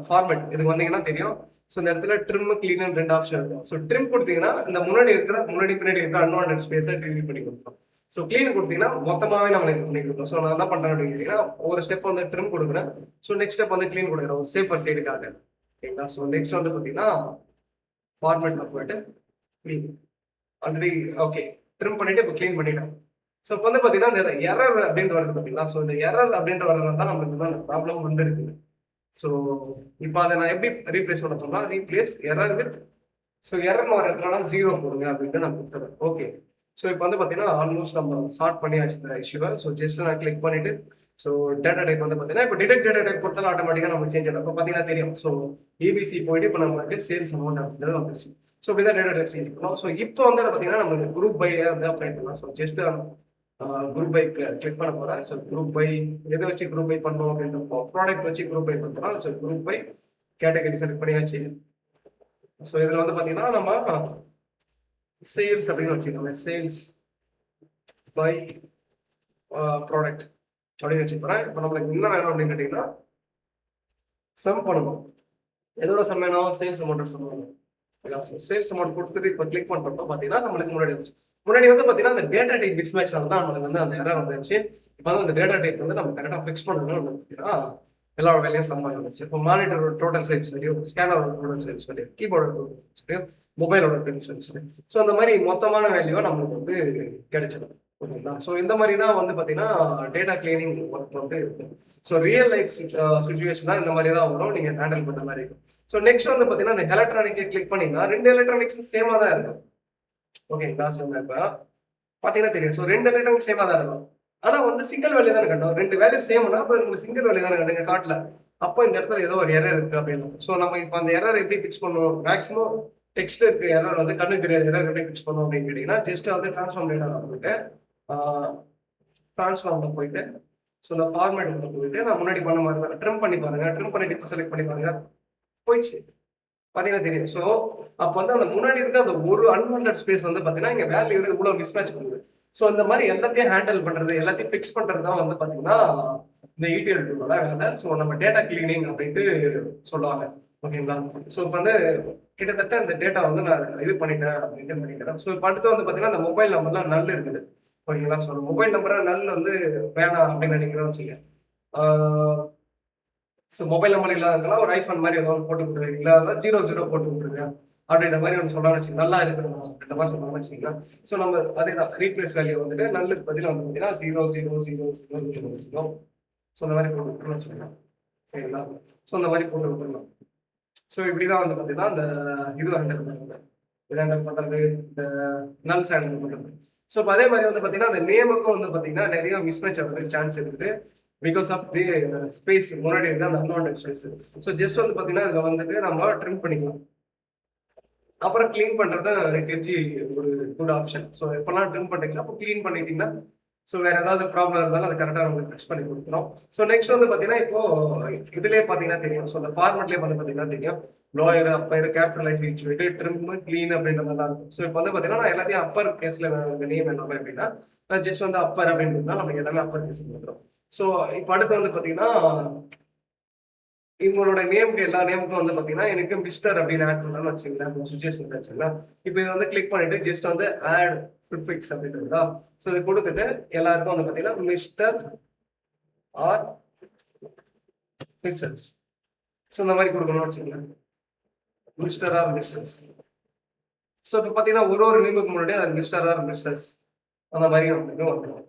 ஃபார்மேட் இதுக்கு வந்தீங்கன்னா தெரியும். ஸோ இந்த இடத்துல ட்ரிம் கிளீன் 2 ஆப்ஷன் இருக்கும். ஸோ ட்ரிம் கொடுத்தீங்கன்னா இந்த முன்னாடி பின்னாடி இருக்கிற அன்வான்டட் ஸ்பேஸை டிலீட் பண்ணி கொடுத்தோம். ஸோ கிளீன் கொடுத்தீங்கன்னா மொத்தமாகவே நம்மளுக்கு பண்ணி கொடுத்தோம். ஸோ நான் என்ன பண்ணுறேன் அப்படின்னு கேட்டீங்கன்னா ஒரு ஸ்டெப் வந்து ட்ரிம் கொடுக்குறேன். ஸோ நெக்ஸ்ட் ஸ்டெப் வந்து கிளீன் கொடுக்குறேன் ஒரு சேஃபர் சைடுக்காக. ஓகேங்களா? ஸோ நெக்ஸ்ட் வந்து பார்த்தீங்கன்னா ஃபார்மேட்டில் போயிட்டு கிளீன் ஆல்ரெடி ஓகே ட்ரிம் பண்ணிட்டு இப்போ கிளீன் பண்ணிட்டேன். ஸோ இப்போ வந்து பார்த்தீங்கன்னா இந்த எரர் அப்படின்ட்டு வருது பார்த்தீங்களா? ஸோ இந்த எரர் அப்படின்ட்டு வரதுனால தான் நம்மளுக்கு தான் ப்ராப்ளம் வந்து இருக்குது. ஸோ இப்போ அதை நான் எப்படி ரீப்ளேஸ் பண்ண போனா ரீப்ளேஸ் எரர் வித். ஸோ எரர்னு வர இடத்துல 0 போடுங்க அப்படின்ட்டு நான் கொடுத்துறேன். ஓகே, ஸோ இப்போ வந்து பார்த்தீங்கன்னா ஆல்மோஸ்ட் நம்ம ஸ்டார்ட் பண்ணியாச்சு இந்த இஷ்யூவை. ஸோ ஜஸ்ட் நான் கிளிக் பண்ணிட்டு ஸோ டேட்டா டைப் வந்து பார்த்தீங்கன்னா இப்போ டிடெக்ட் டேட்டா டைப் கொடுத்தாலும் ஆட்டோமேட்டிக்காக நம்ம சேஞ்ச் ஆகும். இப்போ பார்த்தீங்கன்னா தெரியும். ஸோ ஏபிசி போயிட்டு இப்போ நம்மளுக்கு சேல்ஸ் அமௌண்ட் அப்படின்றது வந்துருச்சு. ஸோ இப்படி தான் டேட்டா டைப் சேஞ்ச் பண்ணோம். ஸோ இப்போ வந்து பார்த்தீங்கன்னா நம்ம இந்த குரூப் பை வந்து அப்ளை பண்ணலாம். So just group by click பண்ண போறேன். ஸோ குரூப் பை எதை வச்சு குரூப் பை பண்ணோம் அப்படின்னு ப்ராடக்ட் வச்சு குரூப் பை பண்ணுறோம். So group by category select பண்ணியாச்சு. ஸோ இதில் வந்து பார்த்தீங்கன்னா நம்ம சேல்ஸ் அப்படின்னு வச்சுக்கோங்க, சேல்ஸ் பை ப்ராடக்ட் அப்படின்னு வச்சுக்கிறேன். இப்போ நம்மளுக்கு என்ன வேணும் அப்படின்னு கேட்டிங்கன்னா சம் பண்ணணும். எதோட சம் வேணும்? சேல்ஸ் அமௌண்ட் சம் வேணும். சேல்ஸ் அமௌண்ட் கொடுத்துட்டு இப்போ கிளிக் பண்ணுறப்போ பார்த்தீங்கன்னா நம்மளுக்கு முன்னாடி வந்து பார்த்தீங்கன்னா அந்த டேட்டா டைப் மிஸ்மேட்ச்னால தான் நம்மளுக்கு வந்து அந்த எரர் வந்துருச்சு. இப்போ வந்து அந்த டேட்டா டைப் வந்து நம்ம கரெக்டாக ஃபிக்ஸ் பண்ணணும்னு பார்த்தீங்கன்னா எல்லா வேலையும் சம்பாதி வந்துச்சு. இப்போ மானிட்டர் டோட்டல் சைஸ் வேல்யூ, ஸ்கேனரோட டோட்டல் சைஸ் வேல்யூ, கீபோர்டோட டோட்டல் சைஸ் வேல்யூ, மொபைலோட டோட்டல் சைஸ் வேல்யூ. ஸோ அந்த மாதிரி மொத்தமான வேல்யூவை நம்மளுக்கு வந்து கிடைச்சிடும். ஓகேங்களா? ஸோ இந்த மாதிரி தான் வந்து பார்த்தீங்கன்னா டேட்டா கிளீனிங் ஒர்க் வந்து இருக்கும். ஸோ ரியல் லைஃப் சுச்சுவேஷனாக இந்த மாதிரி தான் வரும், நீங்கள் ஹேண்டில் பண்ணுற மாதிரி இருக்கும். ஸோ நெக்ஸ்ட் வந்து பார்த்தீங்கன்னா இந்த எலக்ட்ரானிக்கை கிளிக் பண்ணிங்கன்னா 2 எலக்ட்ரானிக்ஸும் சேமாக தான் இருக்கும். ஓகேங்களா? ஸோ இப்போ பார்த்தீங்கன்னா தெரியும். ஸோ 2 எலக்ட்ரானிக்ஸ் சேமாக தான் இருக்கும். ஆனா வந்து சிங்கிள் வேல்யூ தானே கண்டோம். 2 வேல்யூ சேம்னா அப்போ உங்களுக்கு சிங்கிள் வேல்யூ தானே கண்டுங்க காட்டல. அப்போ இந்த இடத்துல ஏதோ ஒரு எரர் இருக்கு அப்படின்னு. ஸோ நம்ம இப்போ அந்த எரர் எப்படி ஃபிக்ஸ் பண்ணுவோம்? மேக்ஸிமம் டெக்ஸ்ட் இருக்க எரர் வந்து கண்ணு தெரியாத எரர் எப்படி ஃபிக்ஸ் பண்ணுவோம் அப்படின்னு கேட்டீங்கன்னா ஜஸ்ட் வந்து டிரான்ஸ்ஃபார்ம் டேட்டா போயிட்டு டிரான்ஸ்ஃபார்ம்ல போயிட்டு ஸோ இந்த ஃபார்மேட் போயிட்டு நான் முன்னாடி பண்ண மாதிரி தான் ட்ரிம் பண்ணி பாருங்க. ட்ரிம் பண்ணிட்டு இப்போ செலக்ட் பண்ணி பாருங்க, போயிடுச்சு. பார்த்தீங்கன்னா தெரியும். ஸோ அப்போ வந்து அந்த முன்னாடி இருக்க அந்த ஒரு அன்வான்ட் ஸ்பேஸ் வந்து பார்த்தீங்கன்னா இங்கே வேல்யூ இவ்வளோ மிஸ்மேட்ச் பண்ணுது. ஸோ இந்த மாதிரி எல்லாத்தையும் ஹேண்டில் பண்ணுறது, எல்லாத்தையும் ஃபிக்ஸ் பண்ணுறது தான் வந்து பார்த்தீங்கன்னா இந்த ETL டூலோட வேலை. ஸோ நம்ம டேட்டா கிளீனிங் அப்படின்ட்டு சொல்லுவாங்க. ஓகேங்களா? ஸோ இப்போ வந்து கிட்டத்தட்ட இந்த டேட்டா வந்து நான் இது பண்ணிட்டேன் அப்படின்ட்டு பண்ணிக்கிறேன். ஸோ இப்போ அடுத்து வந்து பார்த்தீங்கன்னா அந்த மொபைல் நம்பர்லாம் நல் இருக்குது. ஓகேங்களா? ஸோ மொபைல் நம்பரை நல் வந்து வேணாம் அப்படின்னு நினைக்கிறேன்னு வச்சுக்கேன். ஸோ மொபைல் நம்பர் இல்லாதவங்களாம் ஒரு ஐஃபோன் மாதிரி ஏதோ ஒன்று போட்டு கொடுக்குறது, இல்லாத 00 போட்டு கொடுக்குறது அப்படின்ற மாதிரி ஒன்று சொல்லலாம்னு வச்சுக்கோங்க. நல்லா இருக்கணும் அப்படின்ற மாதிரி சொல்லலாம்னு வச்சுக்கலாம். ஸோ நம்ம அதே தான் ரீப்ளேஸ் வேல்யூ வந்துட்டு நல்லுக்கு பதிலாக வந்து பார்த்தீங்கன்னா 000000. ஸோ இந்த மாதிரி போட்டு விட்டுருன்னு வச்சுக்கலாம். சரிங்களா? ஸோ இந்த மாதிரி போட்டு விட்டுருலாம். ஸோ இப்படி தான் வந்து பார்த்தீங்கன்னா அந்த இது ஹேண்டில் பண்ணுறது, இது ஹேண்டில் பண்ணுறது, இந்த நல்ஸ் ஹேண்டில் பண்ணுறது. ஸோ இப்போ அதே மாதிரி வந்து பார்த்தீங்கன்னா அந்த நேமுக்கும் வந்து பார்த்தீங்கன்னா நிறைய மிஸ்மேட்ச் ஆகிறதுக்கு சான்ஸ் இருக்குது. பிகாஸ் ஆஃப் தி ஸ்பேஸ் முன்னாடி இருக்க அந்த அன்வான்ட் ஸ்பேஸ். ஸோ ஜஸ்ட் வந்து பார்த்தீங்கன்னா இதில் வந்துட்டு நம்ம ட்ரிம் பண்ணிக்கலாம். அப்புறம் கிளீன் பண்ணுறது எனக்கு தெரிஞ்சு ஒரு குட் ஆப்ஷன். ஸோ எப்போல்லாம் ட்ரிம் பண்ணிக்கலாம் அப்போ க்ளீன் பண்ணிட்டீங்கன்னா ஸோ வேறு ஏதாவது ப்ராப்ளம் இருந்தாலும் அது கரெக்டாக நம்மளுக்கு ஃபிக்ஸ் பண்ணி கொடுத்துரும். ஸோ நெக்ஸ்ட் வந்து பார்த்தீங்கன்னா இப்போ இதுலேயே பார்த்தீங்கன்னா தெரியும். ஸோ அந்த ஃபார்மெட்லேயே வந்து பார்த்தீங்கன்னா தெரியும் லோயர் அப்பர் கேபிட்டலைஸ் சொல்லிட்டு ட்ரிம் க்ளீன் அப்படின்ற மாதிரி தான் இருக்கும். ஸோ இப்போ வந்து பார்த்தீங்கன்னா நான் எல்லாத்தையும் அப்பர் கேஸில் நேம் எல்லாமே அப்படின்னா ஜஸ்ட் வந்து அப்பர் அப்படின்னு இருந்தால் நம்மளுக்கு எல்லாமே அப்பர் கேஸ் கொடுத்துரும். ஸோ இப்போ அடுத்து வந்து பார்த்தீங்கன்னா இவங்களோட நேமுக்கு எல்லா நேமுக்கும் வந்து பார்த்தீங்கன்னா எனக்கு மிஸ்டர் அப்படின்னு ஆட் பண்ணலாம்னு வச்சுங்களேன். சுச்சுவேஷன் வச்சுங்களேன். இப்போ இதை வந்து கிளிக் பண்ணிட்டு ஜஸ்ட் வந்து ஆட் ப்ரிஃபிக்ஸ் அப்படின்றதா. ஸோ இதை கொடுத்துட்டு எல்லாருக்கும் வந்து பார்த்தீங்கன்னா மிஸ்டர் ஆர் மிஸ்ஸஸ். ஸோ இந்த மாதிரி கொடுக்கணும்னு வச்சுங்களேன், மிஸ்டர் ஆர் மிஸ்ஸஸ். ஸோ இப்போ பார்த்தீங்கன்னா ஒரு நேமுக்கு முன்னாடி அது மிஸ்டர் ஆர் மிஸ்ஸஸ் அந்த மாதிரி நமக்கு வந்துடும்.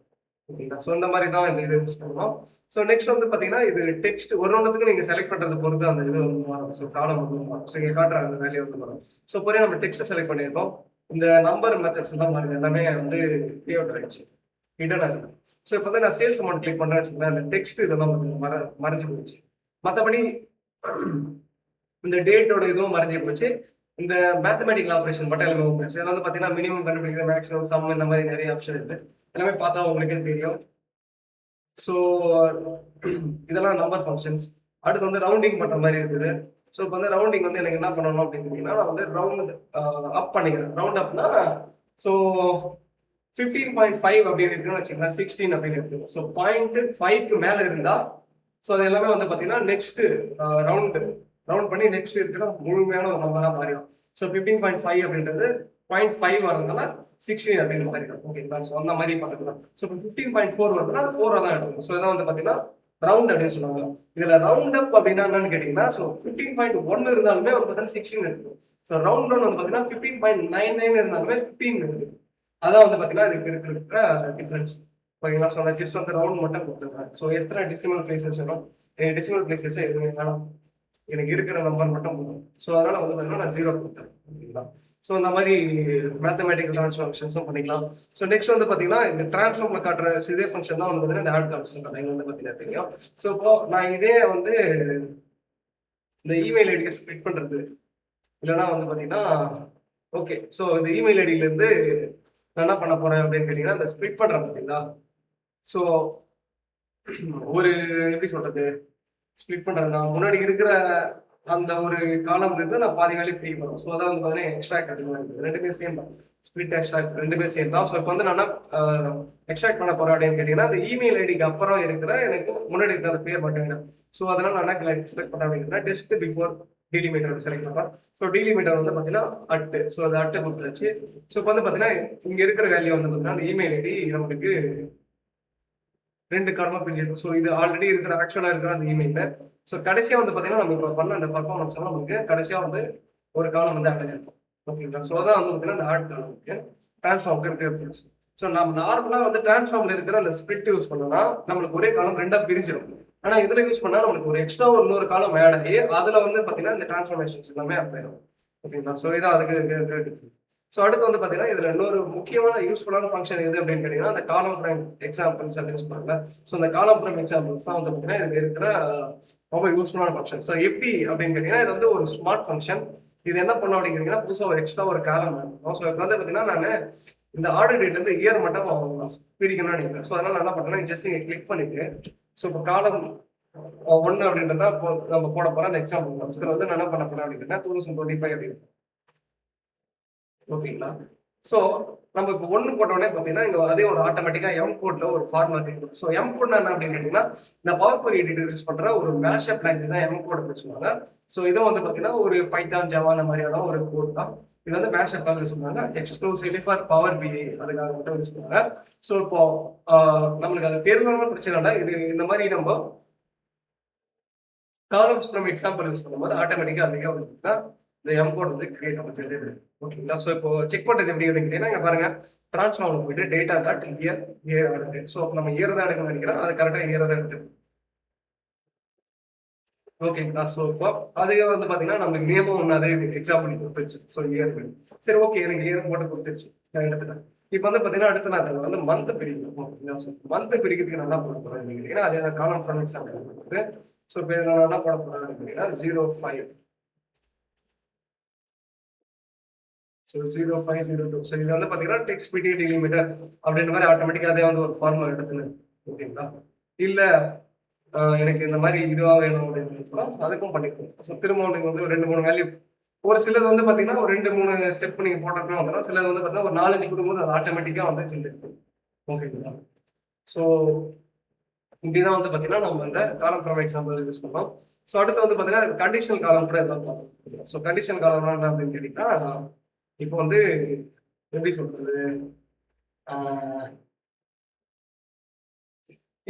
ஓகேங்களா? ஸோ இந்த மாதிரி தான் இந்த இதை யூஸ் பண்ணுவோம். ஸோ நெக்ஸ்ட் வந்து பார்த்தீங்கன்னா இது டெக்ஸ்ட் ஒரு ஒன்றுத்துக்கு நீங்கள் செலக்ட் பண்ணுறது பொறுத்து அந்த இது வந்து மாறும். ஸோ காலம் வந்து மாறும். ஸோ இங்கே காட்டுற அந்த வேலையை வந்து வரும். ஸோ பொறுத்து நம்ம டெக்ஸ்ட்டை செலக்ட் பண்ணியிருக்கோம். இந்த நம்பர் மெத்தட்ஸ் எல்லாம் பாருங்க எல்லாமே வந்து கிரியேட் ஆகிடுச்சு, ஹிடனாக இருக்கு. ஸோ இப்போ வந்து நான் சேல்ஸ் அமௌண்ட் கிளிக் பண்ணுறேன்னு வச்சுக்கோங்களேன், அந்த டெக்ஸ்ட் இதெல்லாம் வந்து மறைஞ்சு போச்சு. மற்றபடி இந்த டேட்டோட இதுவும் மறைஞ்சு போச்சு. இந்த மேத்தமெட்டிக்கல் ஆப்ரேஷன் மட்டும் எல்லாமே ஓப்பன். இதெல்லாம் வந்து பார்த்தீங்கன்னா மினிமம் கண்டுபிடிக்கிறது, மேக்ஸிமம் சம், இந்த மாதிரி நிறைய ஆப்ஷன் இருக்குது. எல்லாமே பார்த்தா உங்களுக்கே தெரியும். ஸோ இதெல்லாம் நம்பர் ஃபங்க்ஷன்ஸ். அடுத்து வந்து ரவுண்டிங் பண்ணுற மாதிரி இருக்குது. ஸோ இப்போ வந்து ரவுண்டிங் வந்து எனக்கு என்ன பண்ணணும் அப்படின்னு கேட்டிங்கன்னா நான் வந்து ரவுண்ட் அப் பண்ணிக்கிறேன். ரவுண்ட் அப்னா ஸோ 15.5 அப்படின்னு இருக்குன்னு வச்சுக்கலாம், 16 அப்படின்னு இருக்குது. ஸோ 0.5க்கு மேலே இருந்தால் ஸோ அது எல்லாமே வந்து பார்த்தீங்கன்னா நெக்ஸ்ட் ரவுண்ட் பண்ணி நெக்ஸ்ட் இருக்கிற முழுமையான ஒரு நம்பராக மாறிடும். ஸோ 15.5 அப்படின்றது 0.5 வரதுனால 16 அப்படின்னு மாறிடும். ஓகேங்களா? ஸோ அந்த மாதிரி பார்த்துக்கலாம். ஸோ இப்போ 15.4 வருதுன்னா அது 4 தான் எடுக்கும். ஸோ இதான் வந்து பார்த்தீங்கன்னா ரவுண்ட் அப்படின்னு சொல்லுவாங்க. இதுல ரவுண்ட் அப் அப்படின்னா என்னன்னு கேட்டீங்கன்னா ஸோ 15.1 இருந்தாலுமே வந்து பார்த்தீங்கன்னா 16 எடுக்கும். ஸோ ரவுண்ட் டவுன் வந்து பார்த்தீங்கன்னா 15.99 இருந்தாலுமே 15 எடுக்குது. அதான் வந்து பார்த்தீங்கன்னா இதுக்கு இருக்கிற டிஃபரன்ஸ். ஓகேங்களா? ஸோ நான் ஜஸ்ட் வந்து ரவுண்ட் மட்டும் கொடுத்துருக்கேன். ஸோ எத்தனை டெசிமல் பிளேசஸ் வேணும், எனக்கு டெசிமல் பிளேசஸ் எதுவுமே வேணும், எனக்கு இருக்கிற நம்பர் மட்டும் போதும். ஸோ அதனால வந்து பார்த்தீங்கன்னா நான் 0 கொடுத்தேன். ஓகேங்களா? ஸோ இந்த மாதிரி மேத்தமெட்டிக்கல் ட்ரான்ஸ்ஃபார்மேஷன்ஸும் பண்ணிக்கலாம். ஸோ நெக்ஸ்ட் வந்து பார்த்தீங்கன்னா இந்த டிரான்ஸ்ஃபார்ம்ல காட்டுற இதே ஃபங்க்ஷன் தான் வந்து பார்த்தீங்கன்னா இந்த ஆட் கான்ஸ்டன் காட்டுறீங்க வந்து பார்த்தீங்கன்னா தெரியும். ஸோ இப்போ நான் இதே வந்து இந்த இமெயில் ஐடியை ஸ்ப்ளிட் பண்ணுறது இல்லைன்னா வந்து பார்த்தீங்கன்னா ஓகே. ஸோ இந்த இமெயில் ஐடியிலேருந்து நான் என்ன பண்ண போறேன் அப்படின்னு கேட்டீங்கன்னா இந்த ஸ்ப்ளிட் பண்ணுறேன் பார்த்தீங்களா. ஸோ ஒரு எப்படி சொல்றது, ஸ்ப்ளிட் பண்றது நான் முன்னாடி இருக்கிற அந்த ஒரு காலம்ல இருந்து நான் பாதி வேலையை ஃப்ரீ பண்ணும். ஸோ அதான் வந்து பார்த்தீங்கன்னா எக்ஸ்ட்ராக்ட் அப்படிங்கிற இருக்குது. ரெண்டுமே சேம் தான், ஸ்பிளிட் எக்ஸ்ட்ராக்ட் ரெண்டுமே சேம் தான். ஸோ இப்போ வந்து நான் எக்ஸ்ட்ராக்ட் பண்ண போறேன் அப்படின்னு கேட்டீங்கன்னா அந்த இமெயில் ஐடிக்கு அப்புறம் இருக்கிற எனக்கு முன்னாடி இருக்கிற அந்த பேர் மட்டும் வேணும். ஸோ அதனால நான் என்ன செலக்ட் பண்ண அப்படிங்கிறேன், டெஸ்ட் பிஃபோர் டிலிமீட்டர் செலக்ட் பண்ணுறேன். ஸோ டிலிமீட்டர் வந்து பார்த்தீங்கன்னா அட்டு. ஸோ அது அட்டை கொடுத்தாச்சு. ஸோ இப்போ வந்து பார்த்தீங்கன்னா இங்கே இருக்கிற வேல்யூ வந்து பார்த்தீங்கன்னா அந்த இமெயில் ஐடி நம்மளுக்கு ரெண்டு காலமா பிரிஞ்சிருக்கு. ஸோ இது ஆல்ரெடி இருக்கிற ஆக்சுவலா இருக்கிற அந்த இமெயில. ஸோ கடைசியா வந்து பார்த்தீங்கன்னா நம்ம இப்போ பண்ண அந்த பர்ஃபார்மன்ஸ் எல்லாம் நமக்கு கடைசியா வந்து ஒரு காலம் வந்து அடைஞ்சிருக்கும். ஓகேங்களா? ஸோ அதான் வந்து பார்த்தீங்கன்னா அந்த ஆட் காலமுக்கு டிரான்ஸ்ஃபார்முக்கு இருக்கிற டிஃபரன்ஸ். ஸோ நம்ம நார்மலா வந்து டிரான்ஸ்ஃபார்ம்ல இருக்கிற அந்த ஸ்பிரிட் யூஸ் பண்ணோம்னா நம்மளுக்கு ஒரே காலம் ரெண்டா பிரிஞ்சிடும். ஆனா இதுல யூஸ் பண்ணா நம்மளுக்கு ஒரு எக்ஸ்ட்ரா ஒரு இன்னொரு காலம் ஆட் ஆகி அதுல வந்து பார்த்தீங்கன்னா இந்த டிரான்ஸ்ஃபார்மேஷன்ஸ் எல்லாமே அப்ளை ஆகும். ஓகேங்களா? ஸோ இதான் அதுக்கு. ஸோ அடுத்து வந்து பார்த்தீங்கன்னா இதில் இன்னொரு முக்கியமான யூஸ்ஃபுல்லான ஃபங்க்ஷன் எது அப்படின்னு கேட்டிங்கன்னா அந்த காலம் ஃப்ரேம் எக்ஸாம்பிள்ஸ் அப்படின்னு சொல்லுவாங்க. ஸோ அந்த காலம் ஃப்ரேம் எக்ஸாம்பிள்ஸ் தான் வந்து பார்த்தீங்கன்னா இதுக்கு இருக்கிற ரொம்ப யூஸ்ஃபுல்லான ஃபங்க்ஷன். ஸோ எப்படி அப்படின்னு கேட்டிங்கன்னா இது வந்து ஒரு ஸ்மார்ட் ஃபங்க்ஷன். இது என்ன பண்ணும் அப்படின்னு கேட்டிங்கன்னா புதுசாக ஒரு எக்ஸ்ட்ரா ஒரு காலம் இருக்கும். ஸோ இப்போ வந்து பார்த்தீங்கன்னா நான் இந்த ஆர்டர் டேட்லேருந்து இயர் மட்டும் பிரிக்கணும்னு நினைக்கிறேன். ஸோ அதனால் நான் என்ன பண்ணுறேன்னா ஜஸ்ட் இங்கே கிளிக் பண்ணிட்டு ஸோ இப்போ காலம் 1 அப்படின்றத இப்போ நம்ம போட போகிறோம் அந்த எக்ஸாம்பிள். இதில் வந்து நான் என்ன பண்ண போகிறேன் அப்படின்னா 2025 அப்படின்னு. ஓகேங்களா? ஸோ நம்ம இப்போ 1 போட்டோடனே பார்த்தீங்கன்னா இங்கே அதே ஒரு ஆட்டோமேட்டிக்காக எம் கோட்ல ஒரு ஃபார்முலா இருக்கும். ஸோ எம் கோட் என்ன அப்படின்னு கேட்டிங்கன்னா இந்த பவர் குரி எடிட்டர் யூஸ் பண்ணுற ஒரு மேஷப் லாங்குவேஜ் தான் எம் கோட் அப்படின்னு சொல்லுவாங்க. ஸோ இதுவும் வந்து பார்த்தீங்கன்னா ஒரு பைத்தான் ஜாவா அந்த மாதிரியான ஒரு கோட் தான். இது வந்து மேஷப்காக யூஸ் பண்ணுவாங்க, எக்ஸ்க்ளூசிவ்லி ஃபார் பவர் பிஐ அதுக்காக மட்டும் யூஸ் பண்ணுவாங்க. ஸோ இப்போ நம்மளுக்கு அது தெரியலன்னு பிரச்சனை இல்லை. இது இந்த மாதிரி நம்ம காலம்ஸ் ஃப்ரம் எக்ஸாம்பிள் யூஸ் பண்ணும்போது ஆட்டோமேட்டிக்காக அதுக்கே வந்து இந்த எம் கோட் வந்து கிரியேட் ஆகும் ஜென்ரேட். ஓகேங்களா? ஸோ இப்போ செக் பண்ணுறது எப்படி அப்படின்னு கேட்டீங்கன்னா இங்கே பாருங்க டிரான்ஸ்ஃபார்ம்ல போயிட்டு டேட்டா டாட் இயர் ஆடுது. ஸோ நம்ம இயர் தான் எடுக்கணும்னு நினைக்கிறேன், அது கரெக்டாக இயர் தான் எடுத்து. ஓகேங்களா? ஸோ இப்போ அதுவே வந்து பார்த்தீங்கன்னா நம்மளுக்கு நேமும் ஒன்று அதே எக்ஸாம்பிள் கொடுத்துருச்சு. ஸோ இயர் சரி ஓகே எனக்கு இயர் போட்டு கொடுத்துருச்சு, நான் எடுத்துட்டேன். இப்போ வந்து பார்த்தீங்கன்னா அடுத்து நான் வந்து மந்த் பிரிக்கணும். ஓகேங்களா? ஸோ மந்த் பிரிக்கிறதுக்கு நான் என்ன போட போகிறேன் அப்படின்னா அதே காலம் ஃப்ரம் எக்ஸாம்பிள் கொடுத்துட்டு ஸோ இப்போ இதில் நான் என்ன போட போகிறேன் அப்படின்னா 05. ஸோ 0502. ஸோ இது வந்து பார்த்தீங்கன்னா டெக்ஸ்ட் பிடி டிலிமிட்டர் அப்படின்ற மாதிரி ஆட்டோமேட்டிக்காக அதே வந்து ஒரு ஃபார்முலா எடுத்துன்னு. ஓகேங்களா? இல்லை எனக்கு இந்த மாதிரி இதுவாக வேணும் அப்படின்னு அதுக்கும் பண்ணிக்கலாம். ஸோ திரும்ப நீங்கள் வந்து ஒரு 2-3 வேல்யூ ஒரு சிலது வந்து பார்த்தீங்கன்னா ஒரு 2-3 ஸ்டெப் நீங்கள் போட்டப்போ வந்துடும். சிலது வந்து பார்த்தீங்கன்னா ஒரு 4-5 கொடுக்கும்போது அது ஆட்டோமேட்டிக்காக வந்து செஞ்சுருக்கும். ஓகேங்களா? ஸோ இப்படிதான் வந்து பார்த்தீங்கன்னா நம்ம இந்த காலம் ஃப்ரம் எக்ஸாம்பிள் யூஸ் பண்ணோம். ஸோ அடுத்து வந்து பார்த்தீங்கன்னா கண்டிஷனல் காலம் கூட எதாவது பார்க்கலாம். ஸோ கண்டிஷனல் காலம்னா என்ன அப்படின்னு கேட்டிங்கன்னா இப்போ வந்து எப்படி சொல்றது,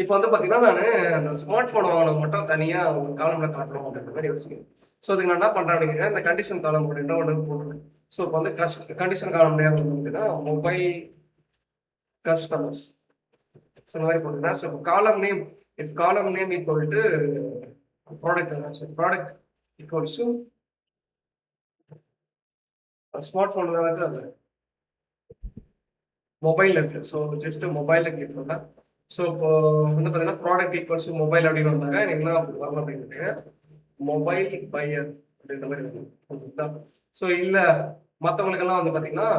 இப்போ வந்து பார்த்தீங்கன்னா நான் அந்த ஸ்மார்ட் ஃபோன் வாங்கின மட்டும் தனியாக ஒரு காலம்ல காட்டணும் அப்படின்ற மாதிரி யோசிக்கிறேன். ஸோ அதுக்கு நான் என்ன பண்ணுறேன் அப்படின்னா இந்த கண்டிஷன் காலம் அப்படின்ற ஒன்று போட்டுருவேன். ஸோ இப்போ வந்து கண்டிஷன் காலம் நேரம் பார்த்தீங்கன்னா மொபைல் கஸ்டமர்ஸ் ஸோ இந்த மாதிரி போட்டுருக்கேன். ஸோ இப்போ column name if column name equal to product தான். So product equals to smart ஃபோனில் வந்து அது மொபைலில் இருக்குது. ஸோ ஜஸ்ட் மொபைலில் கிளிக் பண்ணேன். ஸோ இப்போ வந்து பார்த்தீங்கன்னா ப்ராடக்ட் ஈக்குவல்ஸ் மொபைல் அப்படின்னு வந்தாங்க எனக்கு என்ன வரணும் அப்படின்னு மொபைல் பையர் அப்படின்ற மாதிரி இருக்கும். ஓகேங்களா? ஸோ இல்லை மற்றவங்களுக்கெல்லாம் வந்து பார்த்தீங்கன்னா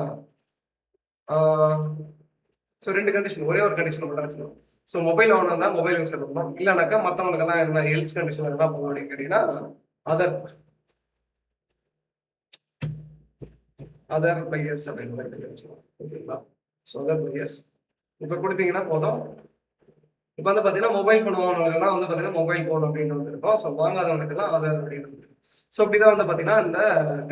ஸோ 2 கண்டிஷன் ஒரே ஒரு கண்டிஷன் மட்டும் வச்சுக்கணும். ஸோ மொபைல் ஓனர் தான் மொபைல் யூஸ் பண்ணணும், இல்லைனாக்கா மற்றவங்களுக்கெல்லாம் என்ன எல்ஸ் கண்டிஷன் என்ன பண்ணணும் அப்படின்னு கேட்டிங்கன்னா அதர் பையர்ஸ் அப்படின்னு மாதிரி வச்சுக்கணும். ஓகேங்களா? ஸோ அதர் பையர்ஸ் இப்போ கொடுத்தீங்கன்னா போதும். இப்போ வந்து பார்த்தீங்கன்னா மொபைல் ஃபோன் வாங்கினவங்கலாம் வந்து பார்த்தீங்கன்னா மொபைல் ஃபோன் அப்படின்னு வந்துருக்கும். ஸோ வாங்காதவங்களுக்குலாம் அதர் அப்படின்னு வந்துருக்கும். ஸோ இப்படிதான் வந்து பார்த்தீங்கன்னா இந்த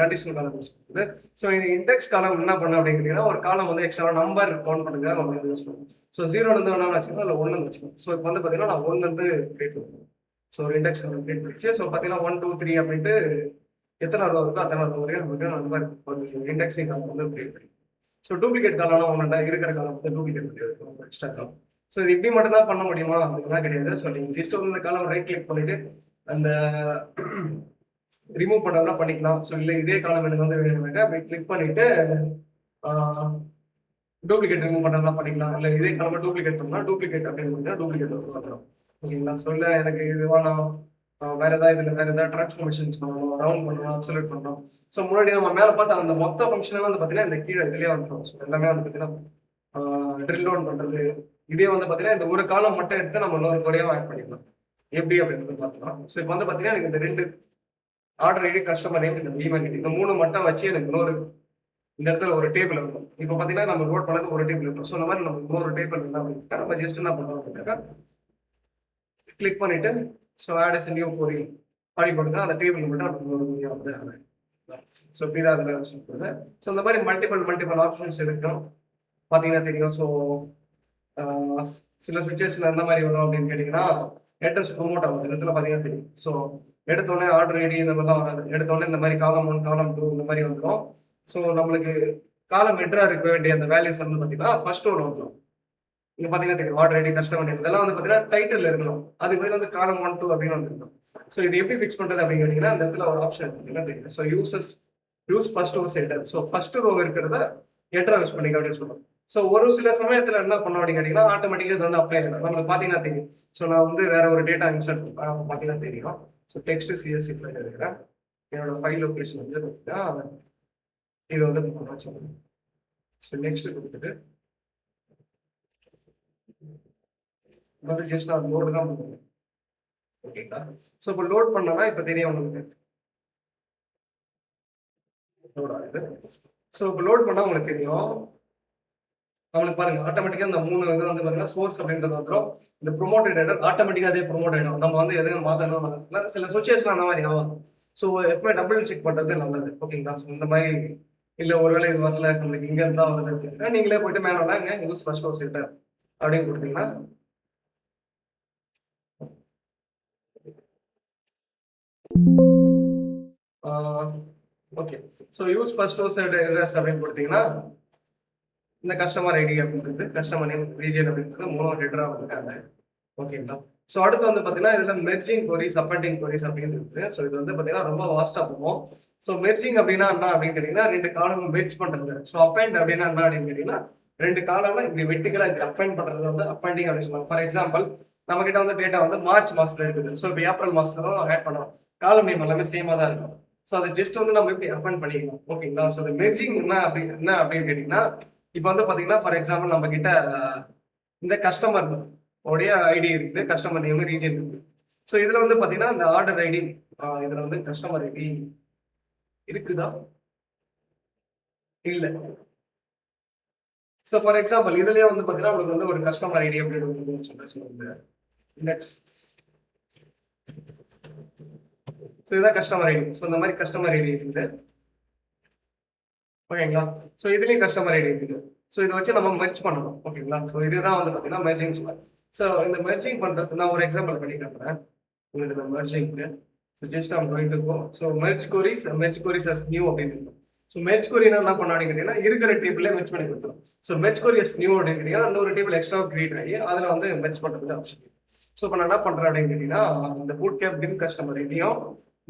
கண்டிஷனல் காலம் யூஸ் பண்ணுறது. ஸோ இண்டெக்ஸ் காலம் என்ன பண்ண அப்படின்னு கேட்டீங்கன்னா ஒரு காலம் வந்து எக்ஸ்ட்ரா நம்பர் கவுண்ட் பண்ணுறதுக்காக நம்ம யூஸ் பண்ணுவோம். ஸோ 0 வேணாம்னு வச்சுக்கணும், இல்லை 1 வச்சுக்கணும். ஸோ இப்போ வந்து பார்த்தீங்கன்னா நான் 1 கிரியேட் பண்ணுவேன். ஸோ ஒரு இண்டெக்ஸ் கிரியேட் பண்ணிச்சு. ஸோ பார்த்தீங்கன்னா 1 2 3 அப்படின்ட்டு எத்தனை ரோ இருக்கோ அத்தனை ரோ வரையும் நமக்கு அந்த மாதிரி ஒரு இண்டெக்ஸிங் காலம் வந்து கிரியேட் பண்ணி. ஸோ டூப்ளிகேட் காலம்னா ஒன்றுண்டா இருக்கிற காலம் வந்து டூப்ளிகேட் பண்ணி எடுக்கணும் எக்ஸ்ட்ரா காலம். ஸோ இது இப்படி மட்டும் தான் பண்ண முடியுமா அப்படின்னா கிடையாது. ஸோ நீங்கள் ஜஸ்ட் வந்து இந்த காலம் ரைட் கிளிக் பண்ணிட்டு அந்த ரிமூவ் பண்ணலாம் பண்ணிக்கலாம். ஸோ இல்லை இதே காலம் எனக்கு வந்து வேணும்னாக்கா அப்படி கிளிக் பண்ணிட்டு டூப்ளிகேட் ரிமூவ் பண்ணலாம் பண்ணிக்கலாம். இல்லை இதே காலம் டூப்ளிகேட் பண்ணலாம் டூப்ளிகேட் அப்படின்னு டூப்ளிகேட் வந்துடும். ஓகேங்களா? ஸோ இல்லை எனக்கு இது வேணாம் வேற ஏதாவது டிரான்ஸ்ஃபார்மேஷன்ஸ் பண்ணணும், ரவுண்ட் பண்ணணும், அப்சல்யூட் பண்ணணும். ஸோ முன்னாடி நம்ம மேலே பார்த்தா அந்த மொத்த ஃபங்க்ஷனே வந்து பார்த்தீங்கன்னா இந்த கீழே இதுலேயே வந்துடும். ஸோ எல்லாமே வந்து பார்த்தீங்கன்னா ட்ரில் டவுன் பண்ணுறது. இதே வந்து பார்த்தீங்கன்னா இந்த ஒரு காலம் மட்டும் எடுத்து நம்ம இன்னொரு குறையாக ஆட் பண்ணிக்கலாம் எப்படி அப்படின்றது பார்த்துக்கலாம். ஸோ இப்போ வந்து பார்த்தீங்கன்னா எனக்கு இந்த 2 ஆர்டர் ஐடி, கஸ்டமர் நேம், இந்த இமெயில், இந்த 3 மட்டும் வச்சு எனக்கு இன்னொரு இந்த இடத்துல ஒரு டேபிள் இருக்கும். இப்போ பார்த்தீங்கன்னா நம்ம லோட் பண்ணது ஒரு டேபிள் இருக்கும். ஸோ இந்த மாதிரி நம்ம இன்னொரு டேபிள் இருந்தால் அப்படின்னா நம்ம ஜஸ்ட் என்ன பண்ணுறோம் அப்படின்னாக்கா கிளிக் பண்ணிட்டு ஸோ ஆட் எஸ் நியூ கொரி அப்படி கொடுத்தா அந்த டேபிள் மட்டும் நம்ம இன்னொரு கொரியா வந்து ஸோ இப்படிதான் அதில் சொல்றது. ஸோ இந்த மாதிரி மல்டிபிள் ஆப்ஷன்ஸ் இருக்கும் பார்த்தீங்கன்னா தெரியும். ஸோ சில சுச்சுவேஷன் எந்த மாதிரி வரும் அப்படின்னு கேட்டிங்கன்னா அட்ரஸ் ப்ரொமோட் ஆகும். இந்த இடத்துல பார்த்தீங்கன்னா தெரியும். ஸோ எடுத்தோடனே ஆர்டர் ஐடி இந்த மாதிரிலாம் வராது. எடுத்தோடனே இந்த மாதிரி காலம் 1 காலம் 2 இந்த மாதிரி வந்துடும். ஸோ நம்மளுக்கு காலம் எட்ரா இருக்க வேண்டிய அந்த வேல்யூஸ் வந்து பார்த்தீங்கன்னா ஃபர்ஸ்ட் ஒன்று வந்துடும். இங்கே பார்த்தீங்கன்னா தெரியும் ஆர்டர் ஐடி, கஸ்டமர் நேம் இதெல்லாம் வந்து பார்த்தீங்கன்னா டைட்டில் இருக்கணும். அதுக்கு பதில் வந்து காலம் 1 2 அப்படின்னு வந்துருக்கும். ஸோ இது எப்படி ஃபிக்ஸ் பண்ணுறது அப்படின்னு கேட்டிங்கன்னா அந்த இடத்துல ஒரு ஆப்ஷன் பார்த்தீங்கன்னா தெரியும். So use first row header. So first row இருக்கிறத எட்ரா யூஸ் பண்ணிக்க அப்படின்னு சொல்லுவோம். ஸோ ஒரு சில சமயத்தில் என்ன பண்ணோம் அப்படின்னு கேட்டிங்கன்னா ஆட்டோமேட்டிக்காக இது வந்து அப்ளை ஆகிடும். நம்மளுக்கு பார்த்தீங்கன்னா தெரியும். ஸோ நான் வந்து வேற ஒரு டேட்டா இன்சர்ட் பார்த்தீங்கன்னா தெரியும். ஸோ டெக்ஸ்ட் சிஎஸ்சி ஃபைல் இருக்கிறேன். என்னோட ஃபைல் லொக்கேஷன் வந்து பார்த்தீங்கன்னா இது வந்து ஸோ நெக்ஸ்ட் கொடுத்துட்டு வந்து ஜஸ்ட் நான் லோடு தான் பண்ணுவேன். ஓகேங்களா? ஸோ இப்போ லோட் பண்ணனா இப்போ தெரியும் உங்களுக்கு லோட் ஆகுது. ஸோ இப்போ லோட் பண்ணால் உங்களுக்கு தெரியும். நம்மளுக்கு பாருங்க ஆட்டோமேட்டிக்காக இந்த 3 இது வந்து பார்த்தீங்கன்னா சோர்ஸ் அப்படின்றது வந்துடும். இந்த ப்ரொமோட்டட் ஆகிடும். ஆட்டோமேட்டிக்காக அதே ப்ரொமோட் ஆகிடும். நம்ம வந்து எதுவும் மாற்றணும் சில சுச்சுவேஷன் அந்த மாதிரி ஆகும். ஸோ எப்பவுமே டபுள் செக் பண்ணுறது நல்லது. ஓகேங்களா? ஸோ இந்த மாதிரி இல்லை ஒருவேளை இது வரல நம்மளுக்கு இங்கே இருந்தால் வருது அப்படின்னா நீங்களே போயிட்டு மேனுவலாக இங்கே யூஸ் ஃபர்ஸ்ட் ஒரு செட்டர் அப்படின்னு கொடுத்தீங்கன்னா ஓகே. ஸோ யூஸ் ஃபர்ஸ்ட் ஒரு செட்டர் அப்படின்னு கொடுத்தீங்கன்னா இந்த கஸ்டமர் ஐடி அப்படின்றது, கஸ்டமர் நேம், ரீஜன் அப்படின்றது 3 ஹெட்டராக வந்துருக்காங்க. ஓகேங்களா? ஸோ அடுத்து வந்து பார்த்தீங்கன்னா இதில் மெர்ஜிங் கொரிஸ், அப்பெண்டிங் கொரிஸ் அப்படின்னு இருக்குது. ஸோ இது வந்து பார்த்தீங்கன்னா ரொம்ப வாஸ்ட்டாக போகும். ஸோ மெர்ஜிங் அப்படின்னா என்ன அப்படின்னு கேட்டிங்கன்னா 2 காலம் மெர்ஜ் பண்ணுறது. ஸோ அப்பெண்ட் அப்படின்னா என்ன அப்படின்னு கேட்டிங்கன்னா 2 காலம்னா இப்படி வெட்டிக்கலாக இப்படி அப்பெண்ட் பண்ணுறது வந்து அப்பெண்டிங் அப்படின்னு சொல்லுவாங்க. ஃபார் எக்ஸாம்பிள் நம்ம கிட்ட வந்து டேட்டா வந்து மார்ச் மாதத்தில் இருக்குது. ஸோ இப்போ ஏப்ரல் மாதத்துல தான் ஆட் பண்ணுவோம். காலம் நேம் எல்லாமே சேமாக தான் இருக்கும். ஸோ அதை ஜஸ்ட் வந்து நம்ம இப்படி அப்பெண்ட் பண்ணிக்கலாம். ஓகேங்களா? ஸோ அந்த மெர்ஜிங் என்ன அப்படின்னு கேட்டிங்கன்னா இப்போ வந்து பார்த்தீங்கன்னா ஃபார் எக்ஸாம்பிள் நம்ம கிட்ட இந்த கஸ்டமர் உடைய ஐடி இருக்குது, கஸ்டமர் நேம், ரீஜன் இருக்குது. ஸோ இதில் வந்து பார்த்தீங்கன்னா இந்த ஆர்டர் ஐடி இதில் வந்து கஸ்டமர் ஐடி இருக்குதா இல்லை. ஸோ ஃபார் எக்ஸாம்பிள் இதுலயே வந்து பார்த்தீங்கன்னா உங்களுக்கு வந்து ஒரு கஸ்டமர் ஐடி அப்படின்னு சொல்லுங்க. இண்டெக்ஸ். ஸோ இதுதான் கஸ்டமர் ஐடி. ஸோ இந்த மாதிரி கஸ்டமர் ஐடி இருக்குது. ஓகேங்களா? ஸோ இதுலேயும் கஸ்டமர் ஐடி இருக்குது. ஸோ இதை வச்சு நம்ம மெர்ஜ் பண்ணணும். ஓகேங்களா? ஸோ இதுதான் வந்து பார்த்தீங்கன்னா மெர்ஜிங் சொல்லுவாங்க. ஸோ இந்த மெர்ஜிங் பண்ணுறது நான் ஒரு எக்ஸாம்பிள் பண்ணி காட்டுறேன் உங்களுக்கு. இந்த மெர்ஜிங்க்கு so just I'm going to go. So merge queries as new அப்படின்னு இருக்கும். ஸோ மெர்ஜ் கொரினா என்ன பண்ண கேட்டீங்கன்னா இருக்கிற டேபிளே மெர்ஜ் பண்ணி கொடுத்துரும். ஸோ மெர்ஜ் கொரி அஸ் நியூ அப்படின்னு கேட்டீங்கன்னா இன்னொரு டேபிள் எக்ஸ்ட்ரா கிரியேட் ஆகி அதில் வந்து மெர்ஜ் பண்ணுறதுக்கு ஆப்ஷன். ஸோ இப்போ நான் என்ன பண்ணுறேன் அப்படின்னு கேட்டீங்கன்னா இந்த பூட் கேப் டிம் கஸ்டமர் ஐடியும்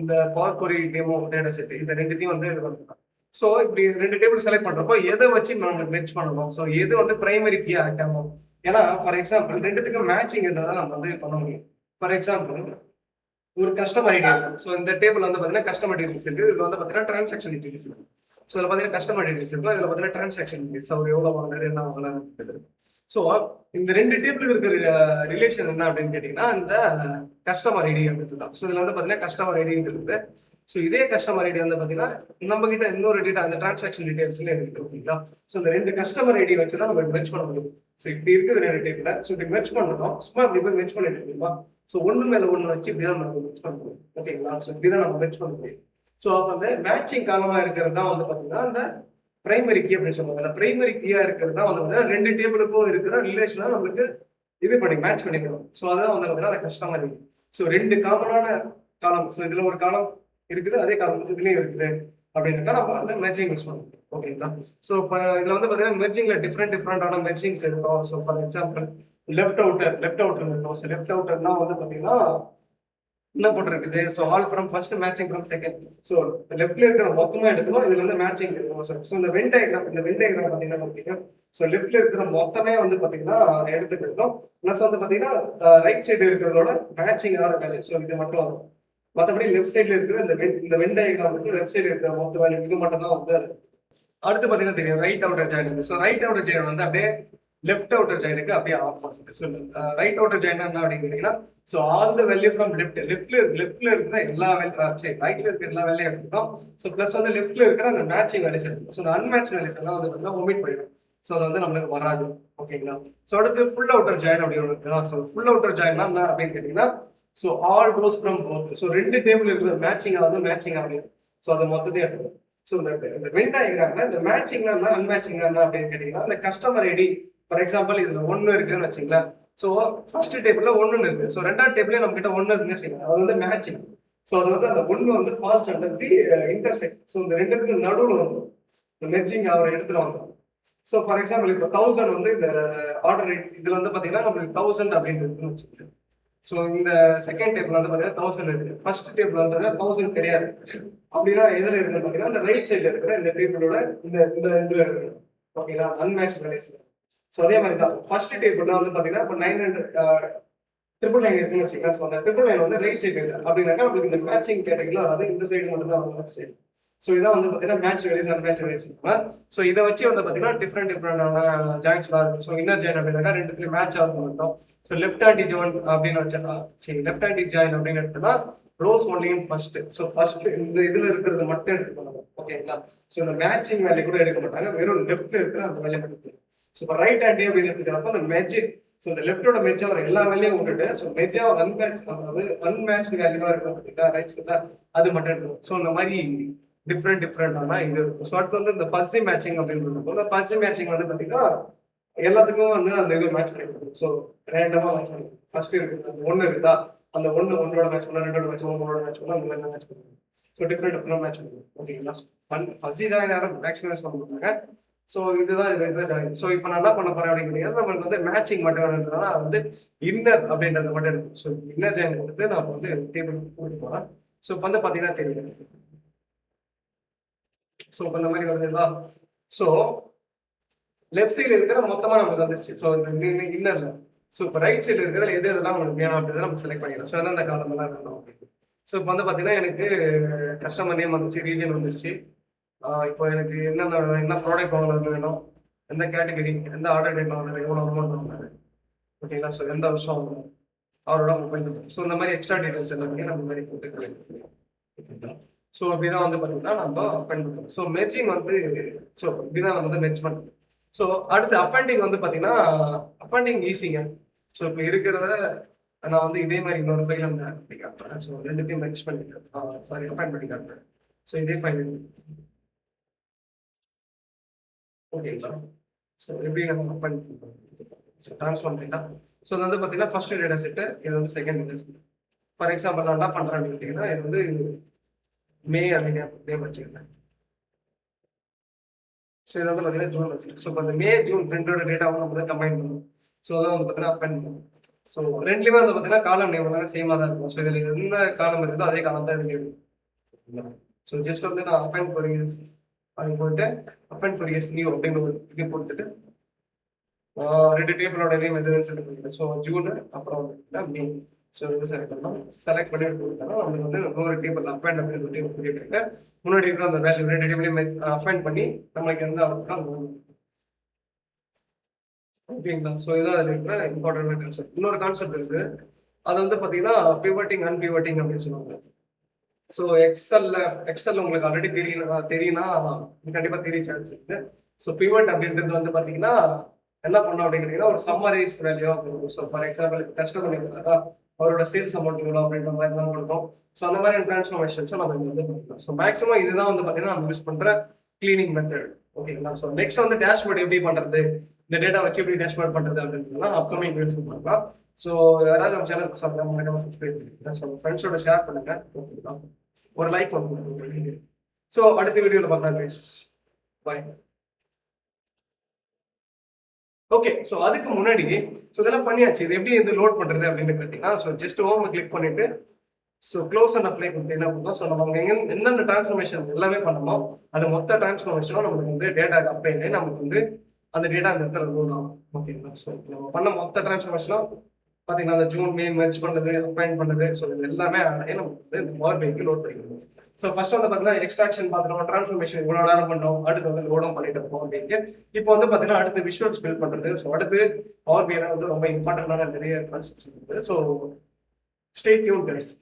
இந்த பவர் கொரி டெமோ டேட்டா செட் இந்த 2த்தையும் வந்து இது பண்ணலாம். ஸோ இப்படி 2 டேபிள் செலக்ட் பண்றப்போ எதை வச்சு நம்ம மெர்ஜ் பண்ணணும். ஸோ எது வந்து பிரைமரி கீ ஆக்ட் ஆகும். ஏன்னா ஃபார் எக்ஸாம்பிள் 2த்துக்கும் மேட்சிங் இருந்தால் தான் நம்ம வந்து பண்ண முடியும். ஃபார் எக்ஸாம்பிள் ஒரு கஸ்டமர் ஐடி இருக்கும். ஸோ இந்த டேபிள் வந்து பார்த்தீங்கன்னா கஸ்டமர் டீடைல்ஸ் இருக்குது. இதில் வந்து பார்த்தீங்கன்னா டிரான்சாக்ஷன் டீடைல்ஸ் இருக்குது. ஸோ இதில் பார்த்தீங்கன்னா கஸ்டமர் டீடைல்ஸ் இருக்கும். இதில் பார்த்தீங்கன்னா டிரான்சாக்ஷன் டீடைல்ஸ் அவர் எவ்வளோ வாங்கினாரு என்ன வாங்கினாரு இருக்குது. ஸோ இந்த 2 டேபிளுக்கு இருக்கிற ரிலேஷன் என்ன அப்படின்னு கேட்டிங்கன்னா இந்த கஸ்டமர் ஐடி அப்படின்றது தான். ஸோ இதில் வந்து பார்த்தீங்கன்னா கஸ்டமர் ஐடின்னு இருக்குது. ஸோ இதே கஸ்டமர் ஐடி வந்து பார்த்தீங்கன்னா நம்ம கிட்ட இன்னொரு டேட்டா அந்த டிரான்சாக்ஷன் டீடைல்ஸ்ல இருக்குது. ஓகேங்களா? ஸோ இந்த 2 கஸ்டமர் ஐடி வச்சு தான் நம்ம மெர்ஜ் பண்ண முடியும். ஸோ இப்படி இருக்குது 2 டேபிள். ஸோ இப்படி மெர்ஜ் பண்ணணும். சும்மா இப்படி போய் மெர்ஜ் பண்ணிட்டு இருக்கீங்களா? ஸோ ஒன்று மேலே ஒன்று வச்சு இப்படிதான் நம்ம மெர்ஜ் பண்ண முடியும். ஓகேங்களா? ஸோ இப்படிதான் நம்ம மெர்ஜ் பண்ண முடியும். ஸோ அப்போ அந்த மேட்சிங் காலமா இருக்கிறது தான் வந்து பார்த்தீங்கன்னா அந்த பிரைமரி கீ அப்படின்னு சொல்லுவாங்க. அந்த பிரைமரி கீயா இருக்கிறது தான் வந்து பார்த்தீங்கன்னா 2 டேபிளுக்கும் இருக்கிற ரிலேஷனா நம்மளுக்கு இது பண்ணி மேட்ச் பண்ணிக்கணும். ஸோ அதான் வந்து பார்த்தீங்கன்னா அந்த கஸ்டமர் ஐடி. ஸோ 2 காமனான காலம். ஸோ இதுல ஒரு காலம் இருக்குது, அதே காலம் இதுலயும் இருக்குது அப்படின்னாக்கா நம்ம வந்து மெர்ஜிங் யூஸ் பண்ணுவோம். ஓகேங்களா? ஸோ இப்போ இதுல வந்து பார்த்தீங்கன்னா மெர்ஜிங்ல டிஃப்ரெண்டான மெர்ஜிங்ஸ் இருக்கும். So for example left outer இருக்கும். ஸோ லெஃப்ட் அவுட்டர்னா வந்து பார்த்தீங்கன்னா என்ன போட்டிருக்குது. So all from first matching from second. So லெஃப்ட்ல இருக்கிற மொத்தமா எடுத்துக்கணும். இதுல வந்து மேட்சிங் இருக்கும். ஸோ இந்த வென் டயக்ராம் பார்த்தீங்கன்னா ஸோ லெஃப்ட்ல இருக்கிற மொத்தமே வந்து பார்த்தீங்கன்னா எடுத்துக்கிட்டோம். ப்ளஸ் வந்து பார்த்தீங்கன்னா ரைட் சைடு இருக்கிறதோட மேட்சிங் ஆகிற வேல்யூ. ஸோ இது மட்டும் வரும். மற்றபடி லெஃப்ட் சைட்ல இருக்கிற இந்த வென் டயக்ராம் லெஃப்ட் சைடு இருக்கிற மொத்த வேல்யூ இது மட்டும் தான் வந்து. அடுத்து பார்த்தீங்கன்னா தெரியும் right outer join. So right outer join வந்து அப்படியே லெஃப்ட் அவுட்டர் ஜாயினுக்கு அப்படியே opposite. So right outer join என்ன அப்படின்னு கேட்டீங்கன்னா, so all the value from லெஃப்ட்ல இருக்கிற எல்லா வேல்யூ, சரி ரைட்ல இருக்கிற எல்லா வேலையும் எடுத்துக்கோம். ஸோ பிளஸ் வந்து லெஃப்ட்ல இருக்கிற அந்த மேட்சிங் வேல்யூஸ் எடுத்துக்கோம். ஸோ அந்த அன்மேட்ச் வேல்யூஸ் எல்லாம் வந்து பார்த்தீங்கன்னா ஒமிட் பண்ணிடும். ஸோ அது வந்து நம்மளுக்கு வராது. ஓகேங்களா? ஸோ அடுத்து ஃபுல் அவுட்டர் ஜாயின் அப்படின்னு இருக்குதா. ஸோ ஃபுல் அவுட்டர் ஜாயின்னா என்ன அப்படின்னு கேட்டீங்கன்னா, so all rose from both. So ரெண்டு டேபிள் இருக்குது, மேட்சிங் ஆகுது. ஸோ அதை மொத்தத்தையும் எடுத்துக்கணும். ஸோ இந்த வென் டயக்ராம்ல இந்த மேட்சிங்னா என்ன, அன்மேட்சிங்னா என்ன அப்படின்னு கேட்டீங்கன்னா, இந்த கஸ்டமர் ஐடி ஃபார் எக்ஸாம்பிள் இதுல 1 இருக்குன்னு வச்சுங்களேன். ஸோ ஃபர்ஸ்ட் டேபிள்ல 1 இருக்கு. ஸோ ரெண்டாவது டேபிள்ல நம்ம கிட்ட 1 இருக்குன்னு வச்சுக்கோங்க. அது வந்து மேட்சிங். ஸோ அது வந்து அந்த 1 வந்து falls under the intersect. So இந்த ரெண்டுத்துக்கு நடுவில் வந்துடும், இந்த மெர்ஜிங் அவர் இடத்துல வந்துடும். ஸோ ஃபார் எக்ஸாம்பிள் இப்போ 1000 வந்து இந்த ஆர்டர் இதுல வந்து பாத்தீங்கன்னா நம்மளுக்கு 1000 அப்படின்னு இருக்குன்னு வச்சுக்கோங்க. ஸோ இந்த செகண்ட் டேபிள் வந்து பாத்தீங்கன்னா 1000 இருக்கு. ஃபர்ஸ்ட் டேபிள் வந்து 1000 கிடையாது. அப்படின்னா எதுல இருக்குன்னு பாத்தீங்கன்னா இந்த ரைட் சைட்ல இருக்கிற இந்த டேபிளோட இந்த இந்த இதுல இருக்கு. ஓகேங்களா? அன்மேட்ச் வேல்யூஸ். ஸோ அதே மாதிரி தான் ஃபர்ஸ்ட் டேபிள்ல வந்து பாத்தீங்கன்னா இப்போ 900 999 இருக்குன்னு வச்சுக்கலாம். ஸோ அந்த 999 வந்து ரைட் சைடு இருக்கு அப்படின்னாக்கா நம்மளுக்கு இந்த மேட்சிங் கேட்டகரியில அதாவது இந்த சைடு மட்டும் தான் வரும், லெஃப்ட் சைடு. ஸோ இதான் வந்து பாத்தீங்கன்னா மேட்ச் வேல்யூஸ் அன்மேட்ச் வேல்யூஸ் சொல்லுவாங்க. ஸோ இதை வச்சு வந்து பாத்தீங்கன்னா டிஃப்ரெண்டான ஜாயின்ஸ்லாம் இருக்கு. ஸோ இன்னர் ஜாயின் அப்படின்னாக்கா ரெண்டுத்துலயும் மேட்ச் ஆகுது மட்டும். ஸோ லெஃப்ட் ஹேண்ட் ஜாயின் அப்படின்னு வச்சா, சரி லெஃப்ட் ஹேண்ட் ஜாயின் அப்படின்னு எடுத்தோம்னா rose only first. So first இந்த இதுல இருக்கிறது மட்டும் எடுத்துக்கணும். ஓகேங்களா? ஸோ இந்த மேட்சிங் வேல்யூ கூட எடுக்க மாட்டாங்க, வெறும் லெஃப்ட்ல இருக்கிற அந்த வேலையை மட்டும். ஸோ இப்போ ரைட் ஹேண்ட் அப்படின்னு எடுத்துக்கிறப்ப அந்த மெட்ச், ஸோ இந்த லெஃப்டோட மெட்ச் அவர் எல்லா வேலையும் விட்டுட்டு ஸோ மெட்சா அதாவது அன்மேட்ச் வேல்யூவா இருக்கும் பார்த்தீங்களா ரைட் சைட்ல, அது மட்டும் எடுக்கணும். ஸோ இந்த மாதிரி டிஃப்ரெண்டான இது இருக்கும். ஸோ அடுத்து வந்து இந்த ஃபஸி மேட்சிங் அப்படின்னு இருக்கும். இந்த ஃபஸி மேட்சிங் வந்து பார்த்தீங்கன்னா எல்லாத்துக்கும் வந்து அந்த இது மேட்ச் பண்ணி கொடுக்கும். ஸோ ரேண்டமா மேட்ச் பண்ணி ஃபர்ஸ்ட் இருக்குது அந்த 1 இருக்குதா, அந்த 1 ஒன்னோட மேட்ச் பண்ணா, 2ஓட மேட்ச் பண்ணா, 3ஓட மேட்ச் பண்ணா, அந்த மாதிரி மேட்ச் பண்ணுவோம். ஸோ டிஃப்ரெண்ட் மேட்ச் பண்ணுவோம். ஓகேங்களா? ஃபஸி ஜாயின் யாரும் மேக்ஸிமைஸ் பண்ண கொடுத்தாங்க. ஸோ இதுதான் இது இருக்கிற ஜாயின். ஸோ இப்போ நான் என்ன பண்ண போறேன் அப்படின்னு கேட்டீங்கன்னா, நம்மளுக்கு வந்து மேட்சிங் மட்டும் வேணுன்றதுனால வந்து இன்னர் அப்படின்றத மட்டும் எடுக்கும். ஸோ இன்னர் ஜாயின் கொடுத்து நான் வந்து டேபிள் கொடுத்து போறேன். ஸோ இப்போ வந்து பார்த்தீங்கன்னா தெரியும். ஸோ இப்போ இந்த மாதிரி வருதுங்களா? ஸோ லெஃப்ட் சைடில் இருக்கிற மொத்தமாக நமக்கு வந்துருச்சு. ஸோ இந்த இன்னர்ல. ஸோ இப்போ ரைட் சைடில் இருக்கிறதுல எது எதெல்லாம் உங்களுக்கு வேணும் அப்படின்றத நம்ம செலக்ட் பண்ணிடலாம். ஸோ எந்தெந்த காலமெல்லாம் வேணும் அப்படின்னு. ஸோ இப்போ வந்து பார்த்தீங்கன்னா எனக்கு கஸ்டமர் நேம் வந்துச்சு, ரீஜன் வந்துருச்சு. இப்போ எனக்கு என்ன ப்ராடக்ட் வாங்கினது வேணும், எந்த கேட்டகரி, எந்த ஆர்டர் டேட் வாங்கினாரு, எவ்வளோ அமௌண்ட் வாங்கினாரு, ஓகேங்களா? ஸோ எந்த வருஷம் வாங்கினாரு, அவரோட மொபைல் நம்பர். ஸோ இந்த மாதிரி எக்ஸ்ட்ரா டீடைல்ஸ் எல்லாத்தையும் நம்ம மாதிரி போட்டு ஓகேங்களா? ஸோ அப்படிதான் வந்து பார்த்தீங்கன்னா நம்ம அப்பெண்ட் பண்ணுறோம். ஸோ மெர்ஜிங் வந்து ஸோ இப்படிதான் நம்ம வந்து மெர்ஜ் பண்ணுறது. ஸோ அடுத்து அப்பெண்டிங் வந்து பார்த்தீங்கன்னா அப்பெண்டிங் ஈஸிங்க. ஸோ இப்போ இருக்கிறத நான் வந்து இதே மாதிரி இன்னொரு ஃபைல் வந்து ஆட் பண்ணி காட்டுறேன். ஸோ ரெண்டுத்தையும் மெர்ஜ் பண்ணி சாரி அப்பெண்ட் பண்ணி காட்டுறேன். ஸோ இதே ஃபைல் ஓகேங்களா? ஸோ எப்படி நம்ம அப்பெண்ட் பண்ணுறோம், ஸோ ட்ரான்ஸ்ஃபார்ம் டேட்டா. ஸோ இது வந்து பார்த்தீங்கன்னா ஃபர்ஸ்ட் டேட்டா செட்டு, இது வந்து second data set. For example நான் என்ன பண்ணுறேன் அப்படின்னு கேட்டிங்கன்னா, இது வந்து மே அப்படின்னு நேம் வச்சுக்கிறேன். ஸோ இதை வந்து பார்த்தீங்கன்னா ஜூன் வச்சுக்கேன். ஸோ இப்போ அந்த மே ஜூன் ரெண்டோட டேட்டா வந்து நம்ம கம்பைன் பண்ணுவோம். ஸோ அதான் வந்து பார்த்தீங்கன்னா அப்பெண்ட் பண்ணுவோம். ஸோ ரெண்டுலேயுமே வந்து பார்த்தீங்கன்னா காலம் நேம் வந்து சேமாக தான் இருக்கும். ஸோ இதில் எந்த காலம் இருக்குதோ அதே காலம் தான் இதுலேயும் இருக்கும். ஸோ ஜஸ்ட் வந்து நான் அப்பெண்ட் கொரியர்ஸ் அப்படின்னு போட்டு அப்பெண்ட் கொரியர்ஸ் நியூ அப்படின்னு ஒரு இது கொடுத்துட்டு ரெண்டு டேபிளோட நேம் எதுன்னு செலக்ட் பண்ணிக்கிறேன். ஸோ ஜூனு அப்புறம் வந்து மே. ஸோ இது செலக்ட் பண்ணோம், செலக்ட் பண்ணிட்டு கொடுத்தோம்னா நம்மளுக்கு வந்து ஒரு டேபிள் அப்பெண்ட் அப்படின்னு டேபிள் கிரியேட் முன்னாடி இருக்கிற அந்த வேல்யூ ரெண்டு டேபிளையும் அப்பெண்ட் பண்ணி நம்மளுக்கு எந்த அவுட்கம் ஓகேங்களா? ஸோ இதான் அதில் இருக்கிற இம்பார்ட்டன்ட் கான்செப்ட். இன்னொரு கான்செப்ட் இருக்குது, அது வந்து பார்த்தீங்கன்னா பிவட்டிங் அன்பிவட்டிங் அப்படின்னு சொல்லுவாங்க. ஸோ எக்ஸல் உங்களுக்கு ஆல்ரெடி தெரியும்னா கண்டிப்பாக தெரிய சான்ஸ் இருக்குது. ஸோ பிவட் அப்படின்றது வந்து பார்த்தீங்கன்னா என்ன பண்ணோம் அப்படின்னு கேட்டீங்கன்னா ஒரு சம்மரைஸ் வேல்யூ கொடுக்கும். ஸோ ஃபார் எக்ஸாம்பிள் கஸ்டமர் அவரோட சேல்ஸ் அமௌண்ட் எவ்வளோ அப்படின்ற மாதிரி தான் கொடுக்கும். ஸோ அந்த மாதிரி டிரான்ஸ்ஃபார்மேஷன்ஸும் நம்ம வந்து பண்ணிக்கலாம். ஸோ மேக்ஸிமம் இதுதான் வந்து பார்த்தீங்கன்னா நம்ம யூஸ் பண்ணுற கிளீனிங் மெத்தட். ஓகேங்களா? ஸோ நெக்ஸ்ட் வந்து டேஷ்போர்ட் எப்படி பண்ணுறது, இந்த டேட்டா வச்சு எப்படி டேஷ்போர்ட் பண்ணுறது அப்படின்றதுலாம் அப்கமிங் வீடியோஸ் பண்ணலாம். ஸோ யாராவது நம்ம சேனலுக்கு சொல்லுங்க, சப்ஸ்கிரைப் பண்ணிக்கலாம். ஸோ ஃப்ரெண்ட்ஸோட ஷேர் பண்ணுங்க. ஓகேங்களா? ஒரு லைக் பண்ணுங்க. ஸோ அடுத்த வீடியோவில் பார்க்கலாம் கைஸ். பாய். ஓகே, ஸோ அதுக்கு முன்னாடி ஸோ இதெல்லாம் பண்ணியாச்சு. இது எப்படி வந்து லோட் பண்ணுறது அப்படின்னு பார்த்தீங்கன்னா, ஸோ ஜஸ்ட் ஹோம் கிளிக் பண்ணிட்டு ஸோ க்ளோஸ் அண்ட் அப்ளை கொடுத்தீங்கன்னா போதும். ஸோ நம்ம என்னென்ன டிரான்ஸ்ஃபர்மேஷன் எல்லாமே பண்ணணும், அது மொத்த டிரான்ஸ்ஃபர்மேஷனும் நமக்கு வந்து டேட்டா அப்ளை நமக்கு வந்து அந்த டேட்டா அந்த இடத்துல லோட் ஆகும். ஓகேங்களா? ஸோ நம்ம பண்ண மொத்த டிரான்ஸ்ஃபர்மேஷனும் பார்த்தீங்கன்னா அந்த ஜூன் மே மெர்ஜ் பண்ணது அப்பாயிண்ட் பண்ணது ஸோ இது எல்லாமே நம்ம வந்து இந்த பவர் பிஐக்கு லோட் பண்ணிக்கணும். ஸோ ஃபர்ஸ்ட் வந்து பார்த்தீங்கன்னா எக்ஸ்ட்ராக்ஷன் பார்த்துட்டோம், ட்ரான்ஸ்ஃபர்மேஷன் இவ்வளோ நேரம் பண்ணோம், அடுத்து வந்து லோடும் பண்ணிட்டோம் பவர் பிஐக்கு. இப்போ வந்து பார்த்தீங்கன்னா அடுத்து விஷுவல்ஸ் பில்ட் பண்ணுறது. ஸோ அடுத்து பவர் பிஐல வந்து ரொம்ப இம்பார்ட்டண்டான நிறைய கான்செப்ட்ஸ் இருக்குது. So stay tune guys.